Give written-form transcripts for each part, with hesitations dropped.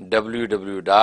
www.rehm.tv,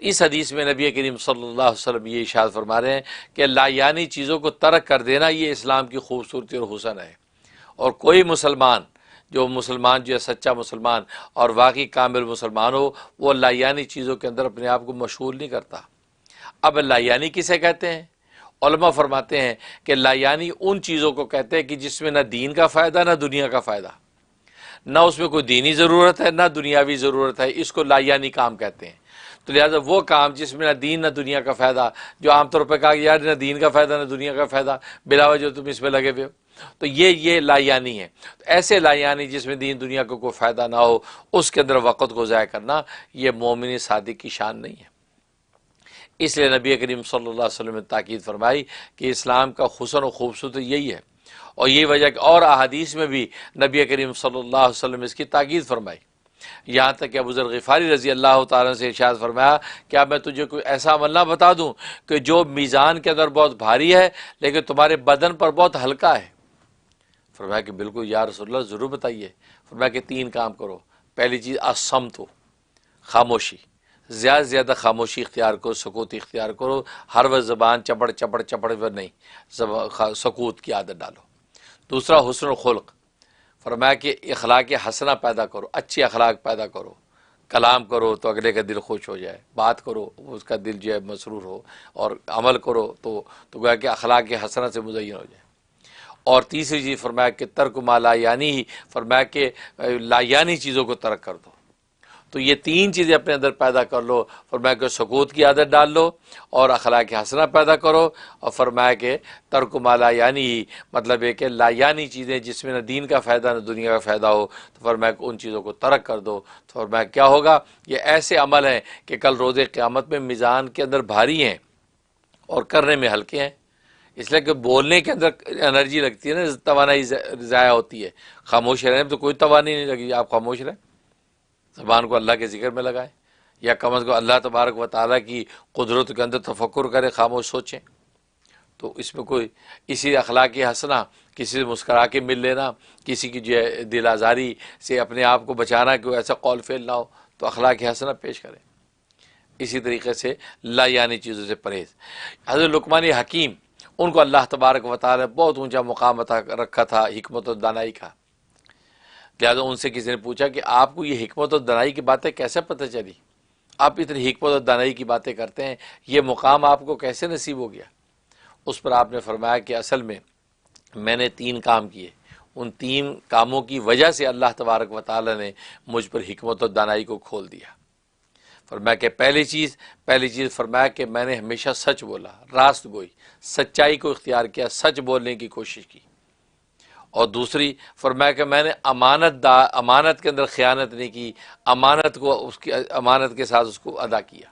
اس حدیث میں نبی کریم صلی اللہ علیہ وسلم یہ ارشاد فرما رہے ہیں کہ لایانی چیزوں کو ترک کر دینا یہ اسلام کی خوبصورتی اور حسن ہے، اور کوئی مسلمان جو ہے سچا مسلمان اور واقعی کامل مسلمان ہو، وہ لایانی چیزوں کے اندر اپنے آپ کو مشغول نہیں کرتا۔ اب لایانی کسے کہتے ہیں؟ علماء فرماتے ہیں کہ لایانی ان چیزوں کو کہتے ہیں کہ جس میں نہ دین کا فائدہ نہ دنیا کا فائدہ، نہ اس میں کوئی دینی ضرورت ہے نہ دنیاوی ضرورت ہے، اس کو لایانی کام کہتے ہیں۔ تو لہٰذا وہ کام جس میں نہ دین نہ دنیا کا فائدہ، جو عام طور پہ کہا کہ یار نہ دین کا فائدہ نہ دنیا کا فائدہ، بلا وجہ تم اس میں لگے ہوئے ہو، تو یہ لایانی ہے۔ ایسے لایانی جس میں دین دنیا کو کوئی فائدہ نہ ہو، اس کے اندر وقت کو ضائع کرنا یہ مومن صادق کی شان نہیں ہے۔ اس لیے نبی کریم صلی اللہ علیہ وسلم نے تاکید فرمائی کہ اسلام کا حسن و خوبصورتی یہی ہے، اور یہ وجہ کہ اور احادیث میں بھی نبی کریم صلی اللہ علیہ وسلم نے اس کی تاکید فرمائی، یہاں تک کہ ابو ذر غفاری رضی اللہ تعالیٰ سے ارشاد فرمایا کیا میں تجھے کوئی ایسا عمل نہ بتا دوں کہ جو میزان کے اندر بہت بھاری ہے لیکن تمہارے بدن پر بہت ہلکا ہے؟ فرمایا کہ بالکل یا رسول اللہ، ضرور بتائیے۔ فرمایا کہ 3 کام کرو۔ پہلی چیز الصمت، خاموشی، زیادہ سے زیادہ خاموشی اختیار کرو، سکوت اختیار کرو، ہر وقت زبان چپڑ چپڑ چپڑ پر نہیں، سکوت کی عادت ڈالو۔ دوسرا حسن الخلق، فرمایا کہ اخلاق حسنہ پیدا کرو، اچھی اخلاق پیدا کرو، کلام کرو تو اگلے کا دل خوش ہو جائے، بات کرو اس کا دل جو ہے مسرور ہو، اور عمل کرو تو گویا کہ اخلاق حسنہ سے مزین ہو جائے۔ اور تیسری چیز فرمایا کہ ترک ما لا یعنی ہی، فرمایا کہ لایانی چیزوں کو ترک کر دو۔ تو یہ 3 چیزیں اپنے اندر پیدا کر لو، فرمایا کہ سکوت کی عادت ڈال لو اور اخلاق حسنہ پیدا کرو، اور فرمایا کہ ترک ما لا یعنی ہی، مطلب ہے کہ لایانی چیزیں جس میں نہ دین کا فائدہ نہ دنیا کا فائدہ ہو، تو فرمایا کہ ان چیزوں کو ترک کر دو۔ تو فرمایا کیا ہوگا؟ یہ ایسے عمل ہیں کہ کل روز قیامت میں میزان کے اندر بھاری ہیں اور کرنے میں ہلکے ہیں، اس لیے کہ بولنے کے اندر انرجی لگتی ہے نا، توانائی ضائع ہوتی ہے۔ خاموش رہنے میں تو کوئی توانائی نہیں لگی، آپ خاموش رہیں، زبان کو اللہ کے ذکر میں لگائیں، یا کم از کم اللہ تبارک و تعالیٰ کی قدرت کے اندر تفکر کریں، خاموش سوچیں۔ تو اس میں کوئی اسی اخلاقی حسنہ، کسی سے مسکرا کے مل لینا، کسی کی جو ہے دل آزاری سے اپنے آپ کو بچانا کہ ایسا قول فعل نہ ہو، تو اخلاقی حسنہ پیش کریں۔ اسی طریقے سے لایانی چیزوں سے پرہیز۔ حضرت لقمان حکیم، ان کو اللہ تبارک و تعالیٰ نے بہت اونچا مقام عطا رکھا تھا حکمت و دانائی کا، لہٰذا ان سے کسی نے پوچھا کہ آپ کو یہ حکمت و دانائی کی باتیں کیسے پتہ چلی؟ آپ اتنی حکمت و دانائی کی باتیں کرتے ہیں، یہ مقام آپ کو کیسے نصیب ہو گیا؟ اس پر آپ نے فرمایا کہ اصل میں نے 3 کام کیے، ان 3 کاموں کی وجہ سے اللہ تبارک و تعالیٰ نے مجھ پر حکمت و دانائی کو کھول دیا۔ فرمایا کہ پہلی چیز فرمایا کہ میں نے ہمیشہ سچ بولا، راست گوئی، سچائی کو اختیار کیا، سچ بولنے کی کوشش کی۔ اور دوسری فرمایا کہ میں نے امانت کے اندر خیانت نہیں کی، امانت کے ساتھ اس کو ادا کیا۔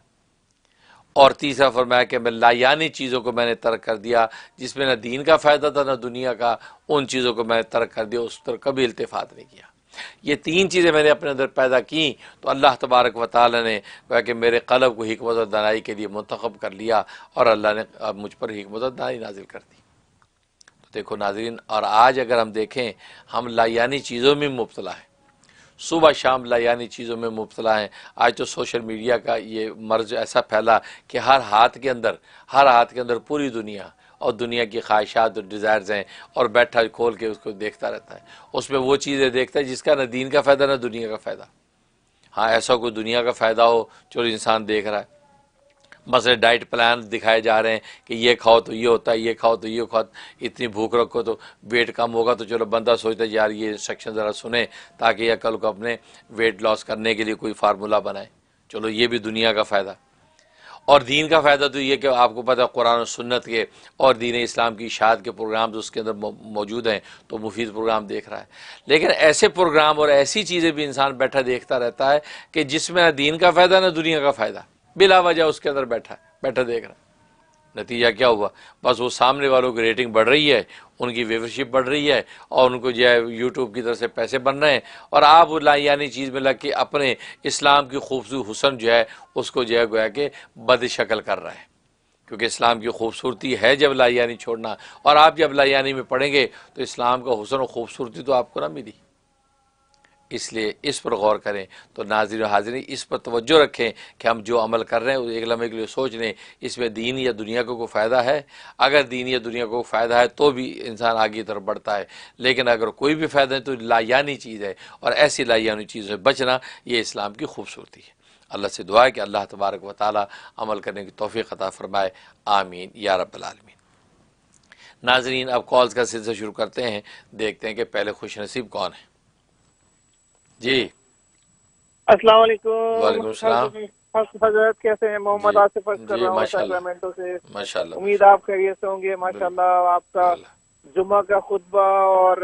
اور تیسرا فرمایا کہ میں لایانی چیزوں کو میں نے ترک کر دیا، جس میں نہ دین کا فائدہ تھا نہ دنیا کا، ان چیزوں کو میں نے ترک کر دیا، اس پر کبھی التفات نہیں کیا۔ یہ 3 چیزیں میں نے اپنے اندر پیدا کی، تو اللہ تبارک و تعالی نے کہ میرے قلب کو حکمت و دانائی کے لیے منتخب کر لیا، اور اللہ نے مجھ پر حکمت و دانائی نازل کر دی۔ تو دیکھو ناظرین، اور آج اگر ہم دیکھیں، ہم لایانی چیزوں میں مبتلا ہیں، صبح شام لایانی چیزوں میں مبتلا ہیں۔ آج تو سوشل میڈیا کا یہ مرض ایسا پھیلا کہ ہر ہاتھ کے اندر پوری دنیا اور دنیا کی خواہشات اور ڈیزائرز ہیں، اور بیٹھا کھول کے اس کو دیکھتا رہتا ہے، اس میں وہ چیزیں دیکھتا ہے جس کا نہ دین کا فائدہ نہ دنیا کا فائدہ۔ ہاں ایسا کوئی دنیا کا فائدہ ہو جو انسان دیکھ رہا ہے، مثلا ڈائٹ پلان دکھائے جا رہے ہیں کہ یہ کھاؤ تو یہ ہوتا ہے، یہ کھاؤ تو یہ کھاؤ، اتنی بھوک رکھو تو ویٹ کم ہوگا، تو چلو بندہ سوچتا ہے یار یہ سیکشن ذرا سنیں تاکہ یہ کل کو اپنے ویٹ لاس کرنے کے لیے کوئی فارمولہ بنائے، چلو یہ بھی دنیا کا فائدہ۔ اور دین کا فائدہ تو یہ کہ آپ کو پتہ ہے قرآن و سنت کے اور دین اسلام کی اشاعت کے پروگرامز اس کے اندر موجود ہیں، تو مفید پروگرام دیکھ رہا ہے۔ لیکن ایسے پروگرام اور ایسی چیزیں بھی انسان بیٹھا دیکھتا رہتا ہے کہ جس میں نہ دین کا فائدہ نہ دنیا کا فائدہ، بلا وجہ اس کے اندر بیٹھا دیکھ رہا ہے۔ نتیجہ کیا ہوا؟ بس وہ سامنے والوں کی ریٹنگ بڑھ رہی ہے، ان کی ویورشپ بڑھ رہی ہے، اور ان کو جو ہے یوٹیوب کی طرف سے پیسے بن رہے ہیں، اور آپ لایانی چیز میں لگ کے اپنے اسلام کی خوبصورت حسن جو ہے اس کو جو ہے گویا کہ بد شکل کر رہے ہیں، کیونکہ اسلام کی خوبصورتی ہے جب لایانی چھوڑنا، اور آپ جب لایانی میں پڑھیں گے تو اسلام کا حسن و خوبصورتی تو آپ کو نہ ملی۔ اس لیے اس پر غور کریں۔ تو ناظرین و حاضرین اس پر توجہ رکھیں کہ ہم جو عمل کر رہے ہیں ایک لمحے کے لیے سوچ لیں اس میں دین یا دنیا کو کوئی فائدہ ہے۔ اگر دین یا دنیا کو فائدہ ہے تو بھی انسان آگے کی طرف بڑھتا ہے، لیکن اگر کوئی بھی فائدہ ہے تو لایانی چیز ہے، اور ایسی لایانی چیزوں سے بچنا یہ اسلام کی خوبصورتی ہے۔ اللہ سے دعا ہے کہ اللہ تبارک و تعالی عمل کرنے کی توفیق عطا فرمائے، آمین یا رب العالمین۔ ناظرین اب کالز کا سلسلہ شروع کرتے ہیں، دیکھتے ہیں کہ پہلے خوش نصیب کون ہے۔ جی السلام علیکم وعلیکم السلام۔ حضرت، کیسے ہیں؟ محمد جی آصف عرض کر جی رہا ہوں ماشاء اللہ سیکرامنٹو سے۔ ماشاء اللہ امید آپ خیریت سے ہوں گے ماشاءاللہ۔ آپ کا اللہ جمعہ کا خطبہ اور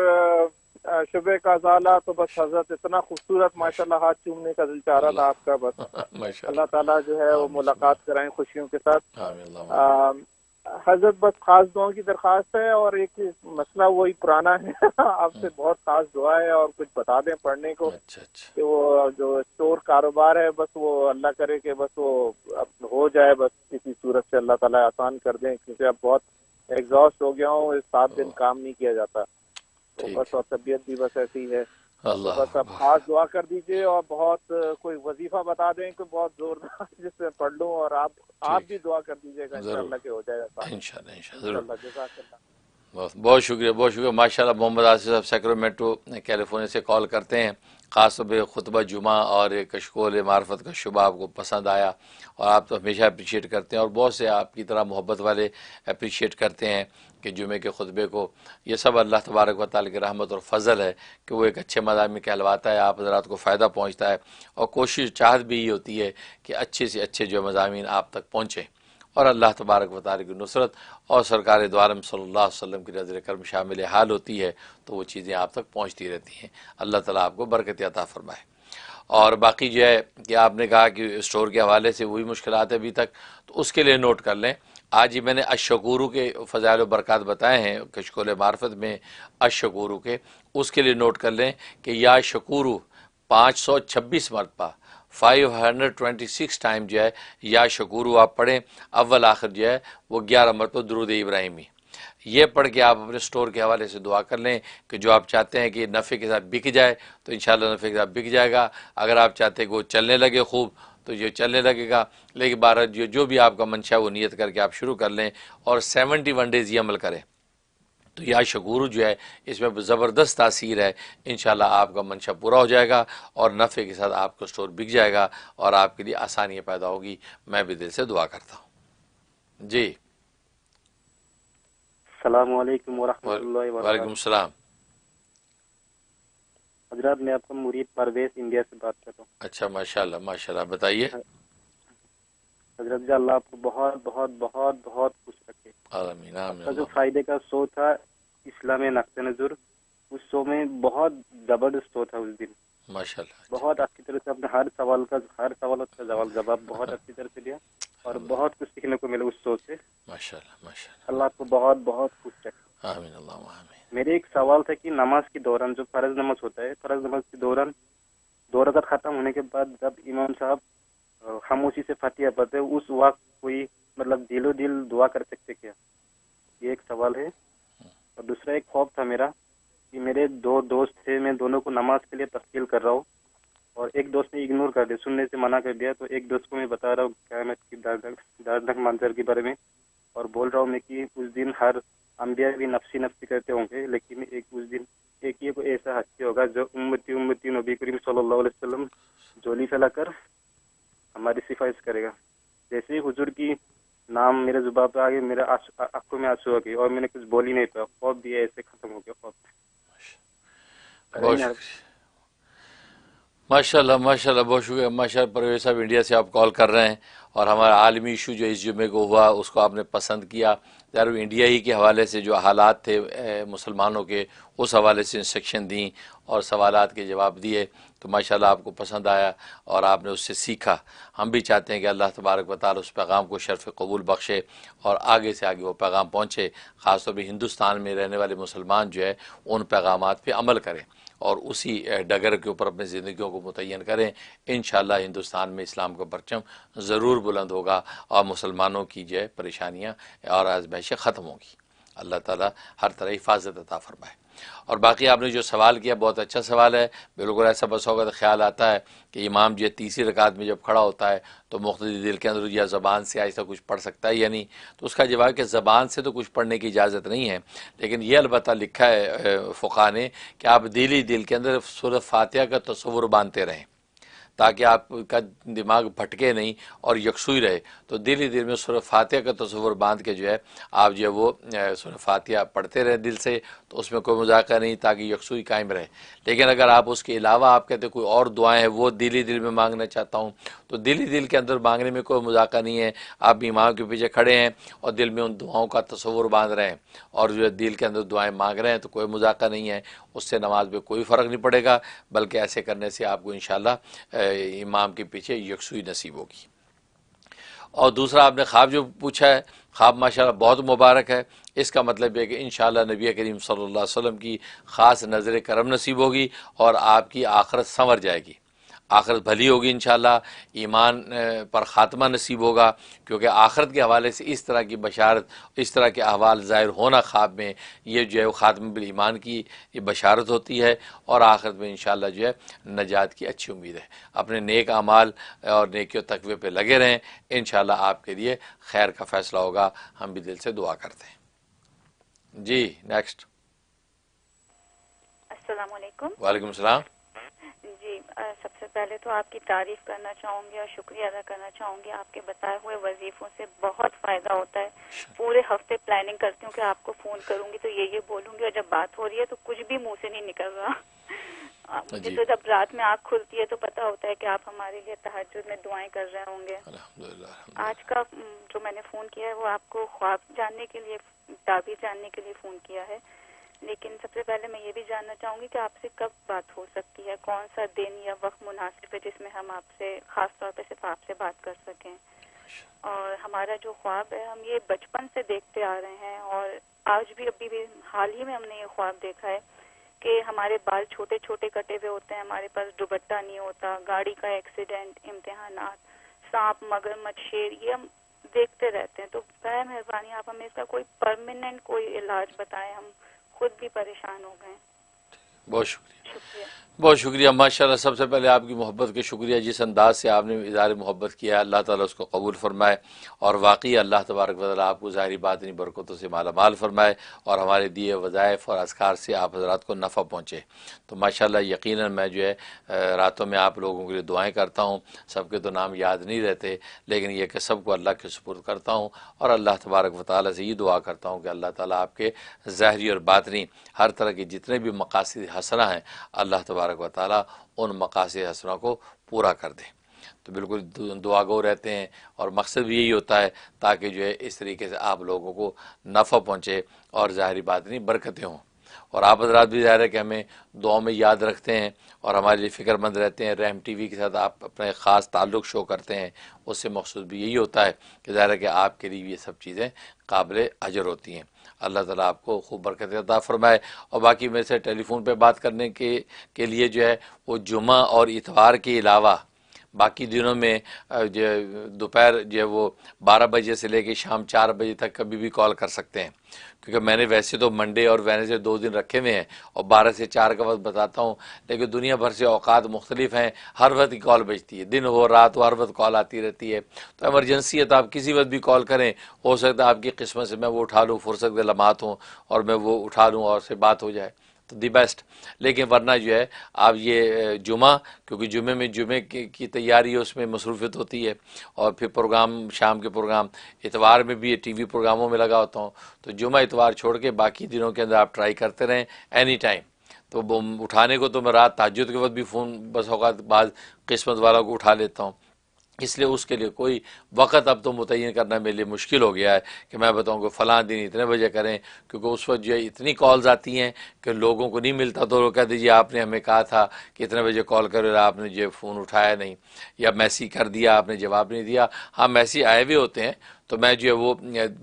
شبے کا ازالہ تو بس حضرت اتنا خوبصورت ماشاءاللہ، ہاتھ چومنے کا دل چاہ رہا تھا آپ کا۔ بس ماشاء اللہ تعالیٰ جو ہے وہ ملاقات کرائیں خوشیوں کے ساتھ۔ اللہ آمین۔ حضرت بس خاص دعاؤں کی درخواست ہے، اور ایک مسئلہ وہی پرانا ہے آپ سے بہت خاص دعا ہے، اور کچھ بتا دیں پڑھنے کو اچھا اچھا کہ وہ جو اسٹور کاروبار ہے بس وہ اللہ کرے کہ بس وہ اب ہو جائے، بس کسی صورت سے اللہ تعالیٰ آسان کر دیں، کیونکہ اب بہت ایگزاسٹ ہو گیا ہوں، 7 دن کام نہیں کیا جاتا تو ٹھیک بس، اور طبیعت بھی بس ایسی ہے۔ اللہ بس اب خاص دعا کر دیجئے، اور بہت کوئی وظیفہ بتا دیں کہ بہت زوردار جس سے پڑھ لوں، اور آپ بھی دعا کر دیجئے گا ضرور انشاءاللہ کہ ہو جائے گا انشاءاللہ انشاءاللہ ضرور۔ انشاءاللہ۔ جزاک اللہ۔ بہت شکریہ بہت شکریہ ماشاءاللہ۔ محمد آصف صاحب سیکرامنٹو کیلیفورنیا سے کال کرتے ہیں، خاص طور پہ خطبہ جمعہ اور کشکول معرفت کا شبہ آپ کو پسند آیا، اور آپ تو ہمیشہ اپریشیٹ کرتے ہیں، اور بہت سے آپ کی طرح محبت والے اپریشیٹ کرتے ہیں کہ جمعے کے خطبے کو۔ یہ سب اللہ تبارک و تعالی کی رحمت اور فضل ہے کہ وہ ایک اچھے مضامین کہلواتا ہے، آپ حضرات کو فائدہ پہنچتا ہے، اور کوشش چاہت بھی یہ ہوتی ہے کہ اچھے سے اچھے جو مضامین آپ تک پہنچیں، اور اللہ تبارک و تعالی کی نصرت اور سرکار دو عالم صلی اللہ علیہ وسلم کی نظر کرم شامل حال ہوتی ہے تو وہ چیزیں آپ تک پہنچتی رہتی ہیں۔ اللہ تعالیٰ آپ کو برکت عطا فرمائے۔ اور باقی جو ہے کہ آپ نے کہا کہ اسٹور کے حوالے سے وہی مشکلات ہے ابھی تک، تو اس کے لیے نوٹ کر لیں۔ آج ہی میں نے اشکورو کے فضائل و برکات بتائے ہیں کشکول معرفت میں، اشکورو کے، اس کے لیے نوٹ کر لیں کہ یا شکورو 526 مرتبہ 526 ٹائم جو ہے یا شکورو آپ پڑھیں، اول آخر جو ہے وہ 11 مرتبہ درود ابراہیمی۔ یہ پڑھ کے آپ اپنے سٹور کے حوالے سے دعا کر لیں کہ جو آپ چاہتے ہیں کہ نفع کے ساتھ بک جائے تو انشاءاللہ نفع کے ساتھ بک جائے گا۔ اگر آپ چاہتے ہیں کہ وہ چلنے لگے خوب تو یہ چلنے لگے گا، لیکن بہرحال جو بھی آپ کا منشا وہ نیت کر کے آپ شروع کر لیں، اور 71 ڈیز یہ عمل کریں تو یا شکورو جو ہے اس میں زبردست تاثیر ہے۔ انشاءاللہ آپ کا منشا پورا ہو جائے گا، اور نفع کے ساتھ آپ کا سٹور بک جائے گا، اور آپ کے لیے آسانیاں پیدا ہوگی۔ میں بھی دل سے دعا کرتا ہوں۔ جی السلام علیکم ورحمۃ اللہ وعلیکم وبرکاتہ۔ السلام۔ حضرات میں آپ کا مرید پرویز انڈیا سے بات کر رہا ہوں۔ اچھا ماشاءاللہ ماشاءاللہ، بتائیے۔ حضرت جی اللہ آپ کو بہت بہت بہت بہت خوش رکھے۔ آمین آپ آمین کا جو اللہ۔ فائدے کا شو تھا اسلام نقطہ نظر، اس شو میں بہت زبردست شو تھا اس دن، ماشاءاللہ بہت اچھی طرح سے اپنے ہر سوالات کا جواب بہت اچھی طرح سے دیا، اور بہت کچھ سیکھنے کو ملا اس شو سے۔ ماشاءاللہ ماشاءاللہ۔ اللہ آپ کو بہت بہت خوش رکھے۔ آمین اللہ آمین۔ میرے ایک سوال تھا کہ نماز کے دوران جو فرض نماز ہوتا ہے، فرض نماز کے دوران 2 رکعت ختم ہونے کے بعد جب امام صاحب خاموشی سے فاتحہ پڑھتے ہیں، اس وقت کوئی مطلب دل و دل دعا کر سکتے کیا؟ یہ ایک سوال ہے۔ اور دوسرا ایک خوف تھا میرا کہ میرے 2 دوست تھے، میں دونوں کو نماز کے لیے تفصیل کر رہا ہوں، اور ایک دوست نے اگنور کر دیا، سننے سے منع کر دیا، تو ایک دوست کو میں بتا رہا ہوں قیامت کی دردناک منظر کے بارے میں، اور بول رہا ہوں میں کہ اس دن ہر انبیاء بھی نفسی نفسی کرتے ہوں گے، لیکن اس دن ایک یہ کوئی ایسا ہستی ہوگا جو امتی نبی کریم صلی اللہ علیہ وسلم جولی پھیلا کر ہماری سفارش کرے گا۔ جیسے ہی حضور کی نام میرے زبان پہ آگے، میرے آنکھوں میں آنسو ہو گئی، اور میں نے کچھ بول ہی نہیں پایا، خوف بھی ایسے ختم ہو گیا خوف۔ بہت شکریہ ماشاءاللہ ماشاءاللہ، بہت شکریہ ماشاءاللہ۔ پرویز صاحب انڈیا سے آپ کال کر رہے ہیں، اور ہمارا عالمی ایشو جو اس جمعے کو ہوا اس کو آپ نے پسند کیا۔ ظاہر انڈیا ہی کے حوالے سے جو حالات تھے مسلمانوں کے، اس حوالے سے انسٹرکشن دیں اور سوالات کے جواب دیے، تو ماشاءاللہ آپ کو پسند آیا اور آپ نے اس سے سیکھا۔ ہم بھی چاہتے ہیں کہ اللہ تبارک و تعالی اس پیغام کو شرف قبول بخشے، اور آگے سے آگے وہ پیغام پہنچے، خاص طور پہ ہندوستان میں رہنے والے مسلمان جو ہے ان پیغامات پہ عمل کریں، اور اسی ڈگر کے اوپر اپنی زندگیوں کو متعین کریں۔ انشاءاللہ ہندوستان میں اسلام کا پرچم ضرور بلند ہوگا، اور مسلمانوں کی جو ہے پریشانیاں اور آزمائشیں ختم ہوں گی۔ اللہ تعالیٰ ہر طرح حفاظت عطا فرمائے۔ اور باقی آپ نے جو سوال کیا بہت اچھا سوال ہے. بالکل ایسا بس ہوگا تو خیال آتا ہے کہ امام جو تیسری رکعت میں جب کھڑا ہوتا ہے تو مقتدی دل کے اندر یا زبان سے آہستہ کچھ پڑھ سکتا ہے یا نہیں. تو اس کا جواب ہے کہ زبان سے تو کچھ پڑھنے کی اجازت نہیں ہے، لیکن یہ البتہ لکھا ہے فقہا نے کہ آپ دل کے اندر سورۃ فاتحہ کا تصور باندھتے رہیں تاکہ آپ کا دماغ بھٹکے نہیں اور یکسوئی رہے. تو دل میں سورۃ فاتحہ کا تصور باندھ کے جو ہے آپ جو ہے وہ سورۃ فاتحہ پڑھتے رہیں دل سے، تو اس میں کوئی مذاکرہ نہیں تاکہ یکسوئی قائم رہے. لیکن اگر آپ اس کے علاوہ آپ کہتے کوئی اور دعائیں ہیں وہ دل میں مانگنا چاہتا ہوں، تو دل کے اندر مانگنے میں کوئی مذاکرہ نہیں ہے. آپ امام کے پیچھے کھڑے ہیں اور دل میں ان دعاؤں کا تصور باندھ رہے ہیں اور جو ہے دل کے اندر دعائیں مانگ رہے ہیں، تو کوئی مذاکرہ نہیں ہے. اس سے نماز میں کوئی فرق نہیں پڑے گا، بلکہ ایسے کرنے سے آپ کو انشاءاللہ امام کے پیچھے یکسوئی نصیب ہوگی. اور دوسرا آپ نے خواب جو پوچھا ہے، خواب ماشاءاللہ بہت مبارک ہے. اس کا مطلب ہے کہ انشاءاللہ نبی کریم صلی اللہ علیہ وسلم کی خاص نظر کرم نصیب ہوگی اور آپ کی آخرت سنور جائے گی، آخرت بھلی ہوگی انشاءاللہ. ایمان پر خاتمہ نصیب ہوگا، کیونکہ آخرت کے حوالے سے اس طرح کی بشارت، اس طرح کے احوال ظاہر ہونا خواب میں، یہ جو ہے وہ خاتمہ بالایمان کی یہ بشارت ہوتی ہے. اور آخرت میں انشاءاللہ جو ہے نجات کی اچھی امید ہے. اپنے نیک اعمال اور نیکی و تقوی پہ لگے رہیں، انشاءاللہ آپ کے لیے خیر کا فیصلہ ہوگا. ہم بھی دل سے دعا کرتے ہیں. جی نیکسٹ. السلام علیکم. وعلیکم السلام. جی سب سے پہلے تو آپ کی تعریف کرنا چاہوں گی اور شکریہ ادا کرنا چاہوں گی. آپ کے بتائے ہوئے وظیفوں سے بہت فائدہ ہوتا ہے. پورے ہفتے پلاننگ کرتی ہوں کہ آپ کو فون کروں گی تو یہ بولوں گی، اور جب بات ہو رہی ہے تو کچھ بھی منہ سے نہیں نکل رہا. مجھے تو جب رات میں آنکھ کھلتی ہے تو پتہ ہوتا ہے کہ آپ ہمارے لیے تہجد میں دعائیں کر رہے ہوں گے. آج کا جو میں نے فون کیا ہے وہ آپ کو خواب جاننے کے لیے، تعبیر جاننے کے لیے فون کیا ہے. لیکن سب سے پہلے میں یہ بھی جاننا چاہوں گی کہ آپ سے کب بات ہو سکتی ہے، کون سا دن یا وقت مناسب ہے جس میں ہم آپ سے خاص طور پہ صرف آپ سے بات کر سکیں. اور ہمارا جو خواب ہے ہم یہ بچپن سے دیکھتے آ رہے ہیں، اور آج بھی ابھی بھی حال ہی میں ہم نے یہ خواب دیکھا ہے کہ ہمارے بال چھوٹے چھوٹے کٹے ہوئے ہوتے ہیں، ہمارے پاس دوپٹہ نہیں ہوتا، گاڑی کا ایکسیڈنٹ، امتحانات، سانپ، مگرمچھ، شیر، یہ ہم دیکھتے رہتے ہیں. تو برائے مہربانی آپ ہمیں اس کا کوئی پرماننٹ کوئی علاج بتائیں، ہم خود بھی پریشان ہو گئے. بہت شکریہ. شکریہ. بہت شکریہ. ماشاءاللہ سب سے پہلے آپ کی محبت کے شکریہ. جس انداز سے آپ نے اظہار محبت کیا، اللہ تعالیٰ اس کو قبول فرمائے، اور واقعی اللہ تبارک و تعالیٰ آپ کو ظاہری باطنی برکتوں سے مالا مال فرمائے اور ہمارے دیے وظائف اور اذکار سے آپ حضرات کو نفع پہنچے. تو ماشاءاللہ یقیناً میں جو ہے راتوں میں آپ لوگوں کے لیے دعائیں کرتا ہوں. سب کے تو نام یاد نہیں رہتے، لیکن یہ کہ سب کو اللہ کے سپرد کرتا ہوں اور اللہ تبارک و تعالیٰ سے یہ دعا کرتا ہوں کہ اللہ تعالیٰ آپ کے ظاہری اور باطنی ہر طرح کے جتنے بھی مقاصد حسنہ ہیں، اللہ تبارک و تعالیٰ ان مقاصد حسنہ کو پورا کر دے. تو بالکل دعا گو رہتے ہیں، اور مقصد بھی یہی ہوتا ہے تاکہ جو ہے اس طریقے سے آپ لوگوں کو نفع پہنچے اور ظاہری باطنی برکتیں ہوں. اور آپ حضرات بھی ظاہر ہے کہ ہمیں دعاؤں میں یاد رکھتے ہیں اور ہمارے لیے فکر مند رہتے ہیں. رحم ٹی وی کے ساتھ آپ اپنے خاص تعلق شو کرتے ہیں، اس سے مقصود بھی یہی ہوتا ہے کہ ظاہر ہے کہ آپ کے لیے یہ سب چیزیں قابل اجر ہوتی ہیں. اللہ تعالیٰ آپ کو خوب برکت عطا فرمائے. اور باقی میرے سے ٹیلی فون پہ بات کرنے کے لیے جو ہے وہ جمعہ اور اتوار کے علاوہ باقی دنوں میں جو دوپہر جو ہے وہ 12 بجے سے لے کے شام 4 بجے تک کبھی بھی کال کر سکتے ہیں، کیونکہ میں نے ویسے تو منڈے اور وینسڈے 2 دن رکھے ہوئے ہیں اور 12 سے 4 کا وقت بتاتا ہوں، لیکن دنیا بھر سے اوقات مختلف ہیں، ہر وقت کی کال بجتی ہے، دن ہو رات ہو ہر وقت کال آتی رہتی ہے. تو ایمرجنسی ہے تو آپ کسی وقت بھی کال کریں، ہو سکتا ہے آپ کی قسمت سے میں وہ اٹھا لوں، فرصت کے لمحات ہوں اور میں وہ اٹھا لوں اور سے بات ہو جائے تو دی بیسٹ. لیکن ورنہ جو ہے آپ یہ جمعہ، کیونکہ جمعے میں جمعے کی تیاری ہے، اس میں مصروفیت ہوتی ہے، اور پھر پروگرام شام کے پروگرام، اتوار میں بھی ٹی وی پروگراموں میں لگا ہوتا ہوں. تو جمعہ اتوار چھوڑ کے باقی دنوں کے اندر آپ ٹرائی کرتے رہیں اینی ٹائم. تو اٹھانے کو تو میں رات تہجد کے وقت بھی فون بس اوقات بعض قسمت والا کو اٹھا لیتا ہوں، اس لیے اس کے لیے کوئی وقت اب تو متعین کرنا میرے لیے مشکل ہو گیا ہے کہ میں بتاؤں کہ فلاں دن اتنے بجے کریں، کیونکہ اس وقت جو ہے اتنی کالز آتی ہیں کہ لوگوں کو نہیں ملتا. تو وہ کہہ دیجیے آپ نے ہمیں کہا تھا کہ اتنے بجے کال کرو، آپ نے جو فون اٹھایا نہیں، یا میسیج کر دیا آپ نے جواب نہیں دیا. ہاں میسیج آئے ہوئے ہوتے ہیں تو میں جو ہے وہ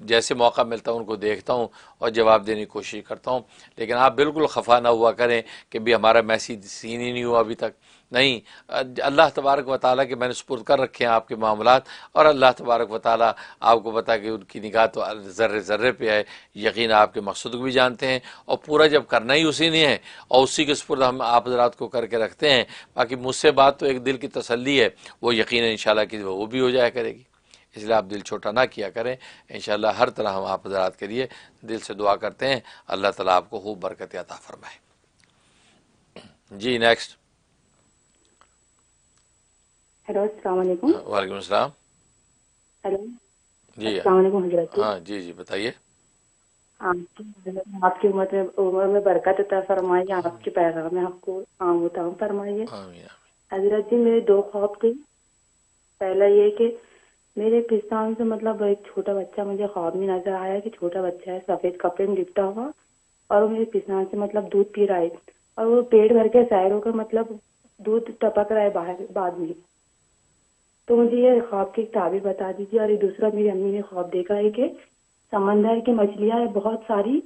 جیسے موقع ملتا ہے ان کو دیکھتا ہوں اور جواب دینے کی کوشش کرتا ہوں. لیکن آپ بالکل خفا نہ ہوا کریں کہ بھی ہمارا میسیج سین ہی نہیں ہوا ابھی تک. نہیں، اللہ تبارک و تعالیٰ کے میں نے سپرد کر رکھے ہیں آپ کے معاملات، اور اللہ تبارک و تعالیٰ آپ کو بتا کہ ان کی نگاہ تو ذرے ذرے پہ ہے. یقین آپ کے مقصد کو بھی جانتے ہیں، اور پورا جب کرنا ہی اسی نے ہے اور اسی کے سپرد ہم آپ حضرات کو کر کے رکھتے ہیں. باقی مجھ سے بات تو ایک دل کی تسلی ہے، وہ یقین انشاءاللہ کہ وہ بھی ہو جایا کرے گی. اس لیے آپ دل چھوٹا نہ کیا کریں. انشاءاللہ ہر طرح ہم آپ حضرات کے لیے دل سے دعا کرتے ہیں. اللہ تعالیٰ آپ کو خوب برکت عطا فرمائے. جی نیکسٹ. ہیلو، السلام علیکم. وعلیکم السلام. ہیلو، جی السلام علیکم حضرت. ہاں جی بتائیے. آپ کی عمر میں برکت عطا فرمائیے، آپ کے پیغام میں آپ کو عام فرمائیے. آمین. حضرت جی میرے 2 خواب تھے. پہلا یہ کہ میرے پستان سے مطلب ایک چھوٹا بچہ مجھے خواب میں نظر آیا کہ چھوٹا بچہ ہے سفید کپڑے میں لپٹا ہوا اور وہ میرے پستان سے مطلب دودھ پی رہا ہے اور وہ پیٹ بھر کے سیر ہو کر مطلب دودھ ٹپک رہا ہے باہر بعد میں. تو مجھے یہ خواب کی ایک تعبیر بتا دیجیے. اور یہ دوسرا میری امی نے خواب دیکھا ہے کہ سمندر کی مچھلیاں ہیں بہت ساری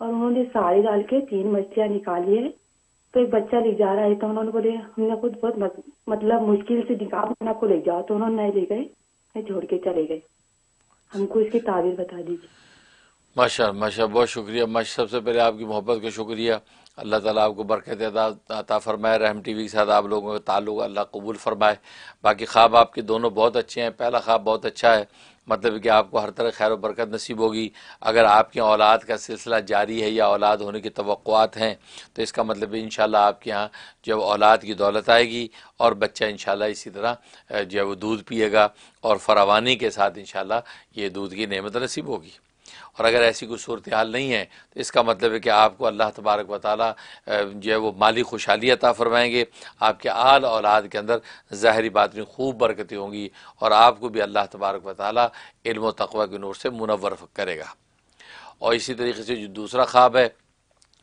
اور انہوں نے ساڑی ڈال کے 3 مچھلیاں نکالی ہے. تو ایک بچہ لے جا رہا ہے تو انہوں نے بولے ہم نے خود بہت مطلب مشکل سے نکال آپ کو لے جاؤ تو انہوں نے نہیں لے گئے، چھوڑ کے چلے گئے. ہم کو اس کی تعبیر بتا دیجیے. ماشاء بہت شکریہ. سب سے پہلے آپ کی محبت کا شکریہ. اللہ تعالیٰ آپ کو برکت عطا فرمائے. رحم ٹی وی کے ساتھ آپ لوگوں کا تعلق اللہ قبول فرمائے. باقی خواب آپ کے دونوں بہت اچھے ہیں. پہلا خواب بہت اچھا ہے، مطلب کہ آپ کو ہر طرح خیر و برکت نصیب ہوگی. اگر آپ کی اولاد کا سلسلہ جاری ہے یا اولاد ہونے کی توقعات ہیں تو اس کا مطلب انشاءاللہ آپ کے یہاں جب اولاد کی دولت آئے گی اور بچہ انشاءاللہ اسی طرح جو ہے وہ دودھ پیے گا اور فراوانی کے ساتھ انشاءاللہ یہ دودھ کی نعمت نصیب ہوگی. اور اگر ایسی کوئی صورتحال نہیں ہے تو اس کا مطلب ہے کہ آپ کو اللہ تبارک و تعالیٰ جو ہے وہ مالی خوشحالی عطا فرمائیں گے. آپ کے آل اولاد کے اندر ظاہری بات میں خوب برکتیں ہوں گی اور آپ کو بھی اللہ تبارک و تعالیٰ علم و تقوی کے نور سے منور کرے گا. اور اسی طریقے سے جو دوسرا خواب ہے،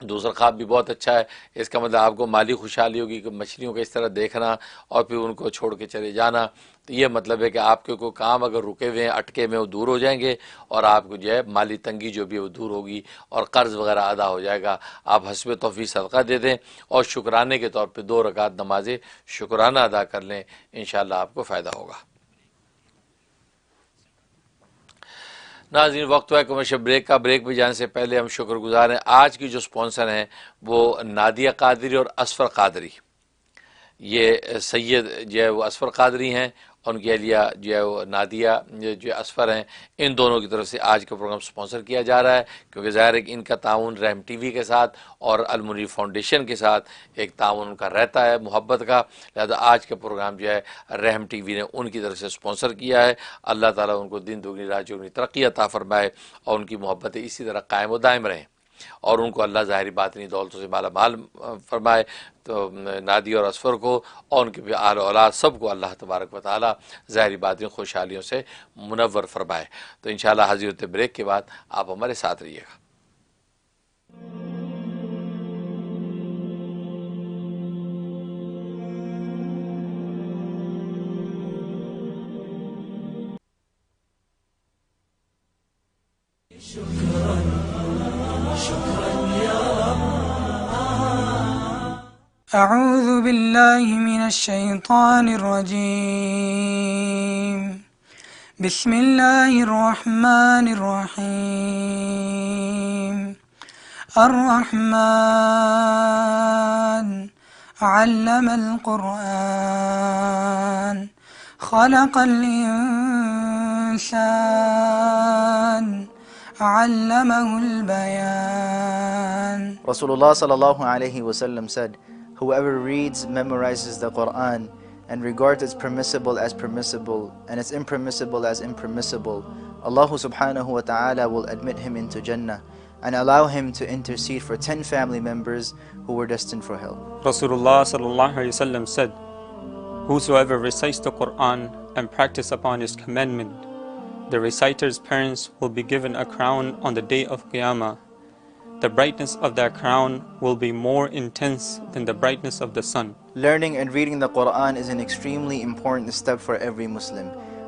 دوسرا خواب بھی بہت اچھا ہے. اس کا مطلب آپ کو مالی خوشحالی ہوگی کہ مچھلیوں کا اس طرح دیکھنا اور پھر ان کو چھوڑ کے چلے جانا. تو یہ مطلب ہے کہ آپ کے کوئی کام اگر رکے ہوئے ہیں اٹکے میں وہ دور ہو جائیں گے اور آپ کو جو ہے مالی تنگی جو بھی ہے وہ دور ہوگی اور قرض وغیرہ ادا ہو جائے گا. آپ حسب توفیق صدقہ دے دیں اور شکرانے کے طور پہ 2 رکعت نماز شکرانہ ادا کر لیں، انشاءاللہ آپ کو فائدہ ہوگا. ناظرین وقت ہوا ہے کمرشل بریک کا. بریک پہ جانے سے پہلے ہم شکر گزار ہیں. آج کی جو سپانسر ہیں وہ نادیہ قادری اور اسفر قادری. یہ سید جو ہے وہ اسفر قادری ہیں، ان کی اہلیہ جو ہے وہ نادیہ جو اسفر ہیں. ان دونوں کی طرف سے آج کا پروگرام سپانسر کیا جا رہا ہے کیونکہ ظاہر ہے کہ ان کا تعاون رحم ٹی وی کے ساتھ اور المنیر فاؤنڈیشن کے ساتھ ایک تعاون ان کا رہتا ہے محبت کا. لہذا آج کا پروگرام جو ہے رحم ٹی وی نے ان کی طرف سے سپانسر کیا ہے. اللہ تعالیٰ ان کو دن دگنی رات چگنی ترقی عطا فرمائے اور ان کی محبتیں اسی طرح قائم و دائم رہیں اور ان کو اللہ ظاہری باطنی دولتوں سے مالا مال فرمائے. تو نادی اور اسفر کو اور ان کے آل اولاد سب کو اللہ تبارک و تعالیٰ ظاہری باطنی خوشحالیوں سے منور فرمائے. تو انشاءاللہ حاضر ہوتے بریک کے بعد آپ ہمارے ساتھ رہیے گا. أعوذ بالله من الشيطان الرجيم. بسم الله الرحمن الرحيم. الرحمن علم القرآن خلق الإنسان علمه البيان. Rasulullah sallallahu alaihi wasallam said, whoever reads, memorizes the Quran and regards its permissible as permissible and its impermissible as impermissible, Allah subhanahu wa ta'ala will admit him into Jannah and allow him to intercede for 10 family members who were destined for hell. Rasulullah sallallahu alaihi wasallam said, whosoever recites the Quran and practice upon his commandment, the reciter's parents will be given a crown on the day of Qiyamah. The brightness of that crown will be more intense than the brightness of the sun. Learning and reading the Quran is an extremely important step for every Muslim.